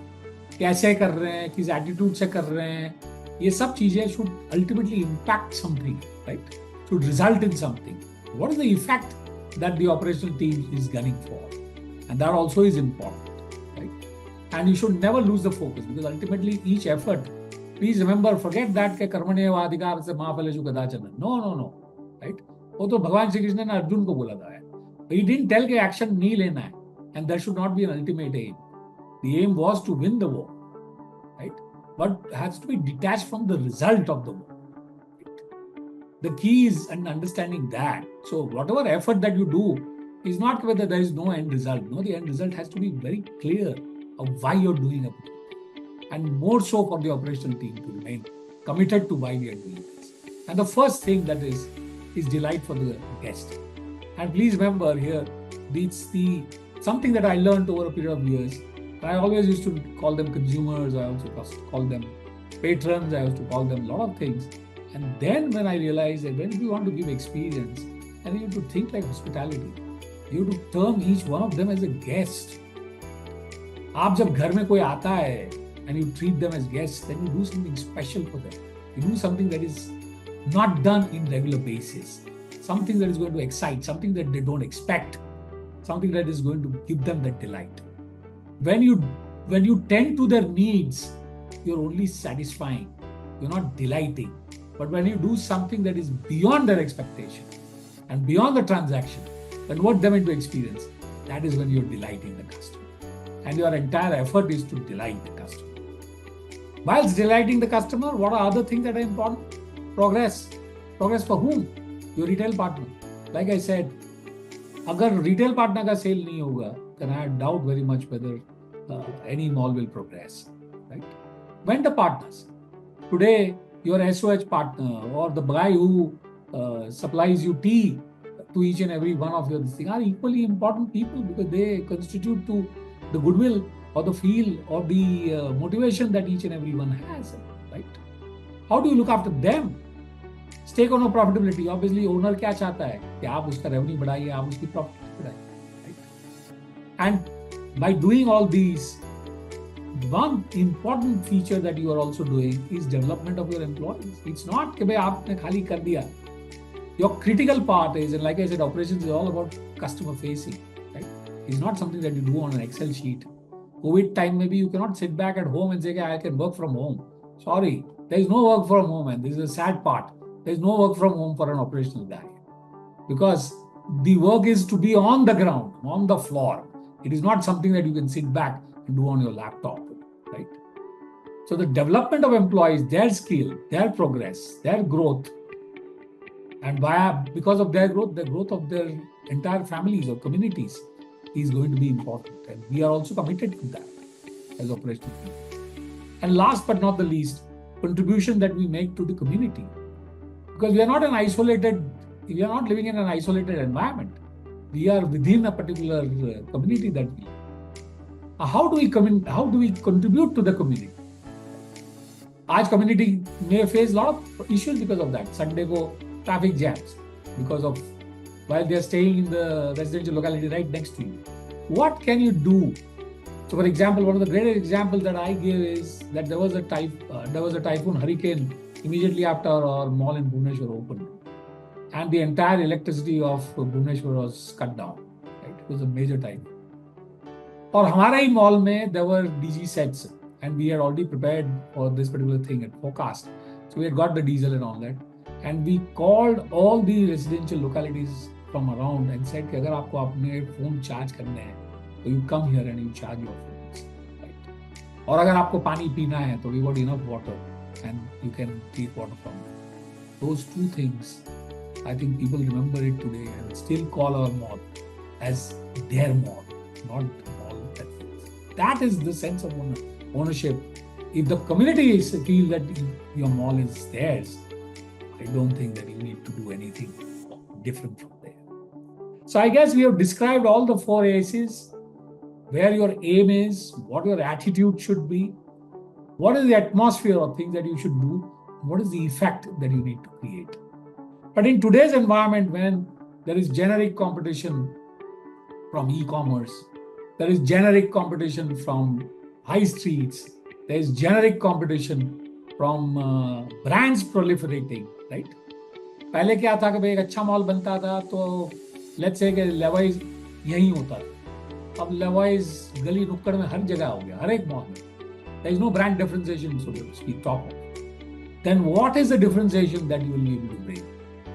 कैसे कर रहे हैं, किस एटीट्यूड से कर रहे हैं, ये सब चीजें should ultimately impact something, right? Should result in something. What is the effect that the operational team is gunning for? And that also is important, right? And you should never lose the focus, because ultimately each effort, please remember, forget that के कर्मण्येवाधिकार से मा फलेषु कदाचन. No, right? वो तो भगवान श्री कृष्ण ने अर्जुन को बोला था. He didn't tell कि action नहीं लेना है, and that should not be an ultimate aim. The aim was to win the war, right? But has to be detached from the result of the war. Right? The key is in understanding that. So whatever effort that you do is not whether there is no end result. No, the end result has to be very clear of why you're doing it, and more so for the operational team to remain committed to why we are doing this. And the first thing that is delight for the guest. And please remember here, it's something that I learned over a period of years. I always used to call them consumers. I also call them patrons. I used to call them a lot of things. And then when I realized that when we want to give experience, and you have to think like hospitality, you have to term each one of them as a guest. आप जब घर में कोई आता है and you treat them as guests, then you do something special for them. You do something that is not done in regular basis. Something that is going to excite, something that they don't expect, something that is going to give them that delight. When you tend to their needs, you're only satisfying, you're not delighting. But when you do something that is beyond their expectation and beyond the transaction, convert them into experience, that is when you're delighting the customer. And your entire effort is to delight the customer. Whilst delighting the customer, what are other things that are important? Progress. Progress for whom? Your retail partner. Like I said, अगर retail partner का sale नहीं होगा, then I doubt very much whether any mall will progress. Right? Vendor partners. Today, your SOH partner or the guy who supplies you tea to each and every one of your things are equally important people, because they constitute to the goodwill or the feel or the motivation that each and every one has. Right? How do you look after them? Stake on profitability. Obviously, owner क्या चाहता है कि आप उसका revenue बढ़ाइए, आप उसकी profit बढ़ाइए. Right? And by doing all these, one important feature that you are also doing is development of your employees. It's not कि भाई आपने खाली कर दिया. Your critical part is, and like I said, operations is all about customer facing. Right? It's not something that you do on an Excel sheet. COVID time, maybe you cannot sit back at home and say, I can work from home. Sorry, there is no work from home, and this is a sad part. There is no work from home for an operational guy, because the work is to be on the ground, on the floor. It is not something that you can sit back and do on your laptop, right? So the development of employees, their skill, their progress, their growth, and because of their growth, the growth of their entire families or communities is going to be important. And we are also committed to that as operational team. And last but not the least, contribution that we make to the community. Because we are not living in an isolated environment. We are within a particular community that we live. How do we contribute to the community? आज community may face a lot of issues because of that. Sunday को traffic jams because of while they are staying in the residential locality right next to you. What can you do? So, for example, one of the greatest examples that I give is that there was a typhoon hurricane immediately after our mall in Bhubaneswar opened, and the entire electricity of Bhubaneswar was cut down. Right? It was a major typhoon. और हमारा ही mall में there were DG sets and we had already prepared for this particular thing at forecast. So we had got the diesel and all that. And we called all the residential localities from around and said कि अगर आपको अपने phone charge करने हैं तो you come here and you charge your phones. Right? और अगर आपको पानी पीना है तो we got enough water and you can take water from it. Those two things, I think people remember it today and still call our mall as their mall, not the mall. That is the sense of ownership. If the community feel that your mall is theirs, I don't think that you need to do anything different from there. So I guess we have described all the 4 A's, where your aim is, what your attitude should be, what is the atmosphere of things that you should do, what is the effect that you need to create. But in today's environment, when there is generic competition from e-commerce, there is generic competition from high streets, there is generic competition from brands proliferating, right? पहले क्या था कि भाई एक अच्छा mall बनता था तो लेट्स से कि लेवाइज यहीं होता था, अब लेवाइज गली नुक्कड़ में हर जगह हो गया, हर एक मॉल में. There is no brand differentiation, so to speak, top of. Then what is the differentiation that you will be able to bring?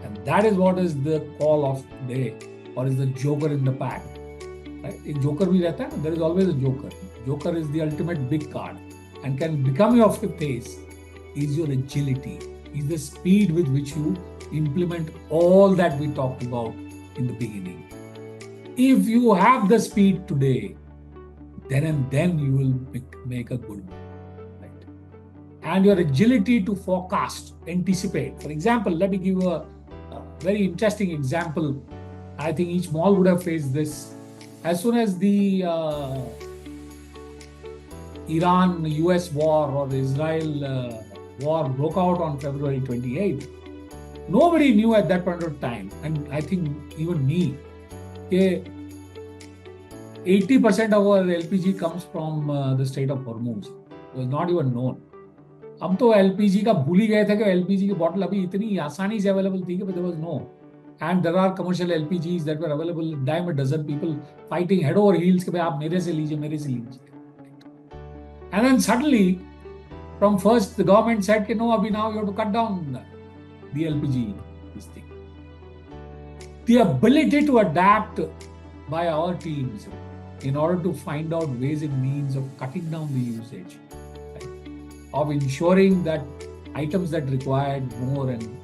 And that is what is the call of today, or is the joker in the pack. Right? एक joker भी रहता है ना, there is always a joker. Joker is the ultimate big card and can become your fifth ace. Is your agility, is the speed with which you implement all that we talked about in the beginning. If you have the speed today, then and then you will make a good move, right? And your agility to forecast, anticipate. For example, let me give you a very interesting example. I think each mall would have faced this. As soon as the Iran-US war or the Israel war broke out on February 28th, nobody knew at that point of time, and I think even me, 80% of our LPG comes from the state of Hormuz. It was not even known. हम तो LPG का भूल ही गए थे कि LPG की bottle अभी इतनी आसानी से अवेलेबल थी कि there was no. And there are commercial LPGs that were available, dime a dozen, people fighting head over heels कि भाई आप मेरे से लीजिए. And then suddenly, from first the government said कि no, अभी now you have to cut down the LPG, this thing. The ability to adapt by our teams in order to find out ways and means of cutting down the usage, right? Of ensuring that items that required more and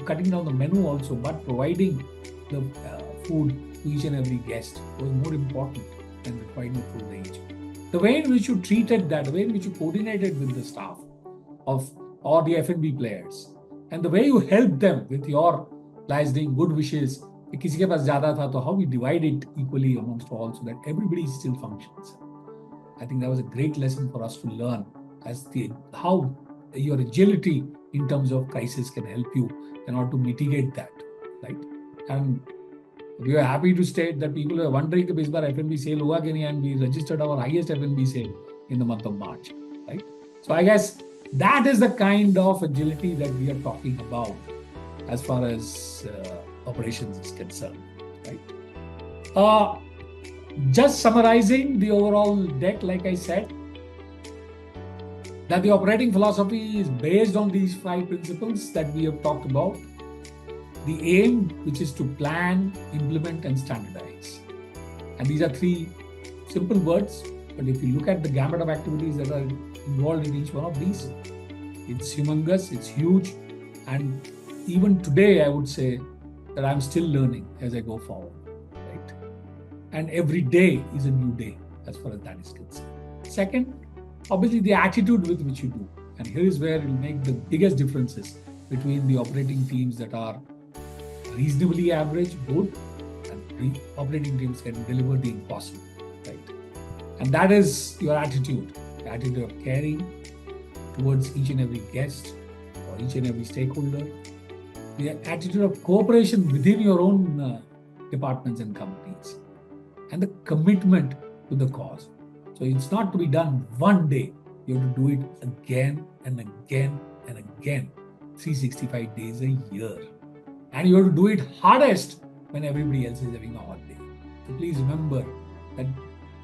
cutting down the menu also, but providing the food to each and every guest was more important than providing food to each. The way in which you treated that, the way in which you coordinated with the staff of or the F&B players, and the way you helped them with your licensing, good wishes, किसी के पास ज़्यादा था तो how we divide it equally amongst all so that everybody still functions. I think that was a great lesson for us to learn as how your agility in terms of crisis can help you in order to mitigate that, right? And we are happy to state that people are wondering if this bar F&B sale हुआ कि नहीं, and we registered our highest F&B sale in the month of March, right? So I guess that is the kind of agility that we are talking about as far as operations is concerned, right? Just summarizing the overall deck, like I said, that the operating philosophy is based on these 5 principles that we have talked about. The aim, which is to plan, implement, and standardize. And these are 3 simple words, but if you look at the gamut of activities that are involved in each one of these, it's humongous, it's huge, and even today, I would say that I'm still learning as I go forward, right? And every day is a new day as far as that is concerned. Second, obviously the attitude with which you do. And here is where it will make the biggest differences between the operating teams that are reasonably average, good, and operating teams can deliver the impossible, right? And that is your attitude, the attitude of caring towards each and every guest or each and every stakeholder, the attitude of cooperation within your own departments and companies, and the commitment to the cause. So it's not to be done one day. You have to do it again and again and again, 365 days a year. And you have to do it hardest when everybody else is having a hot day. So please remember that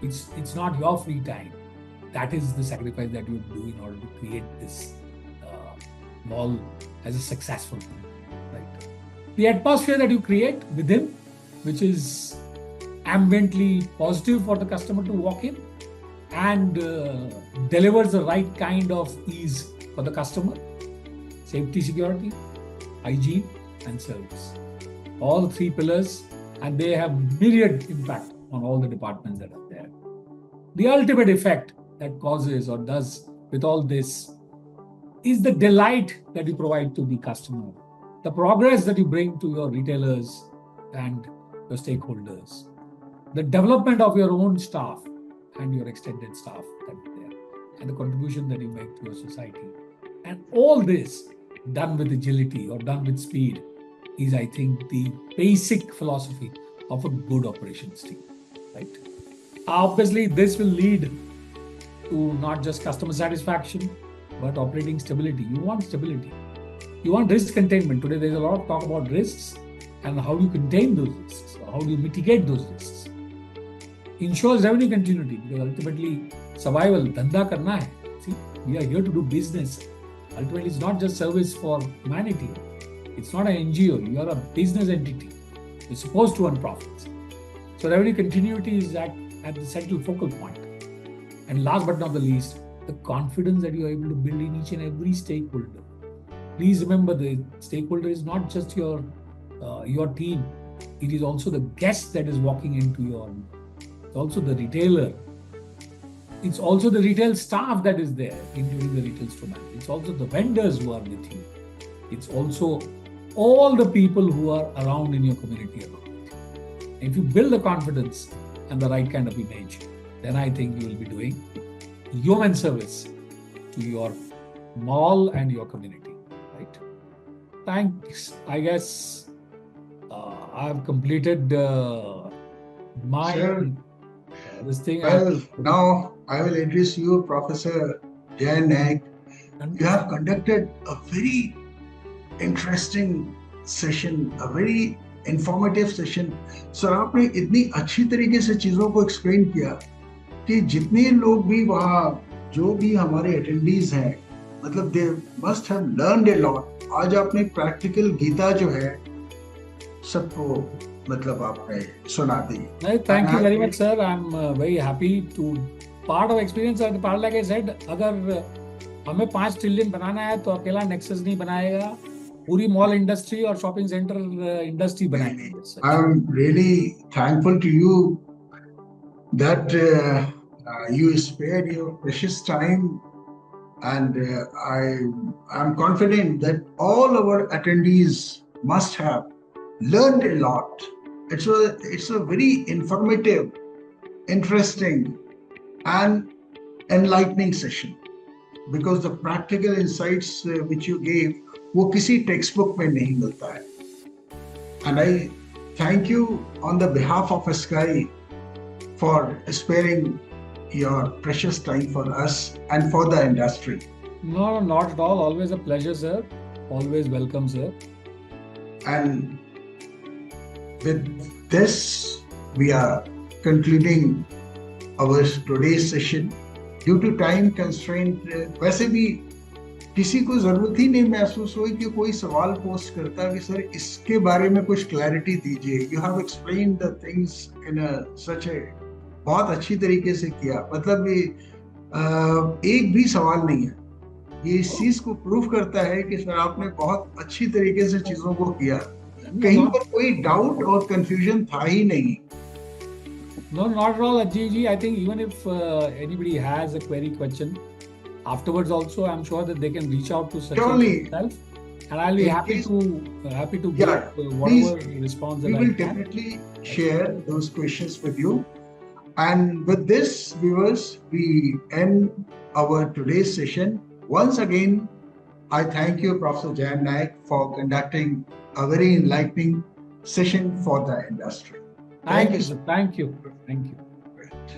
It's not your free time. That is the sacrifice that you do in order to create this mall as a successful thing, right? The atmosphere that you create within, which is ambiently positive for the customer to walk in and delivers the right kind of ease for the customer, safety, security, hygiene, and service. All three pillars, and they have myriad impact on all the departments that are there. The ultimate effect that causes or does with all this is the delight that you provide to the customer, the progress that you bring to your retailers and your stakeholders, the development of your own staff and your extended staff that are there, and the contribution that you make to your society. And all this done with agility or done with speed is, I think, the basic philosophy of a good operations team, right? Obviously, this will lead to not just customer satisfaction, but operating stability. You want stability. You want risk containment. Today, there's a lot of talk about risks and how do you contain those risks, or how do you mitigate those risks. Ensures revenue continuity, because ultimately, survival, dhanda karna hai. See, we are here to do business. Ultimately, it's not just service for humanity. It's not an NGO. You are a business entity. You're supposed to earn profits. So revenue continuity is at the central focal point. And last but not the least, the confidence that you are able to build in each and every stakeholder. Please remember, the stakeholder is not just your team. It is also the guest that is walking into your. It's also the retailer. It's also the retail staff that is there, including the retail store manager. It's also the vendors who are with you. It's also all the people who are around in your community around it. If you build the confidence and the right kind of image, then I think you will be doing human service to your mall and your community, right? Thanks. I guess I have completed my this thing. Well, now I will introduce you, Professor Jayen Naik. You have conducted a very interesting session, a very informative session. Sir, आपने इतनी अच्छी तरीके से चीजों को explain किया कि जितने लोग भी वहाँ, जो भी हमारे अटेंडीज हैं, मतलब they must have learned a lot. आज आपने प्रैक्टिकल गीता जो है सबको मतलब आपने सुना दी. Thank you very much, sir. I'm very happy to part of experience. Part like I said, अगर हमें 5 ट्रिलियन बनाना है तो अकेला नेक्सस नहीं बनाएगा, पूरी मॉल इंडस्ट्री और शॉपिंग सेंटर इंडस्ट्री बनाएगा. I am really thankful to you that you spared your precious time, and I am confident that all our attendees must have learned a lot. It's a very informative, interesting, and enlightening session, because the practical insights which you gave, वो किसी textbook में नहीं मिलता है. And I thank you on the behalf of SCAI for sparing your precious time for us and for the industry. No, not at all. Always a pleasure, sir. Always welcome, sir. And with this, we are concluding our today's session. Due to time constraint, वैसे भी किसी को जरूरत ही नहीं महसूस हुई कि कोई सवाल पोस्ट करता कि सर इसके बारे में कुछ क्लैरिटी दीजिए. You have explained the things in such a बहुत अच्छी तरीके से किया. मतलब एक भी सवाल नहीं है. ये इस चीज को प्रूव करता है कि सर आपने बहुत अच्छी तरीके से चीजों को किया. कहीं पर कोई डाउट और कंफ्यूजन था ही नहीं. No, not at all, Ajay. I think even if anybody has a query question, afterwards also I'm sure that they can reach out to Sachin himself, and I'll be happy to get whatever response. We will definitely share those questions with you. And with this, viewers, we end our today's session. Once again, I thank you, Professor Jayen Naik, for conducting a very enlightening session for the industry. Thank you, sir. Thank you. Great.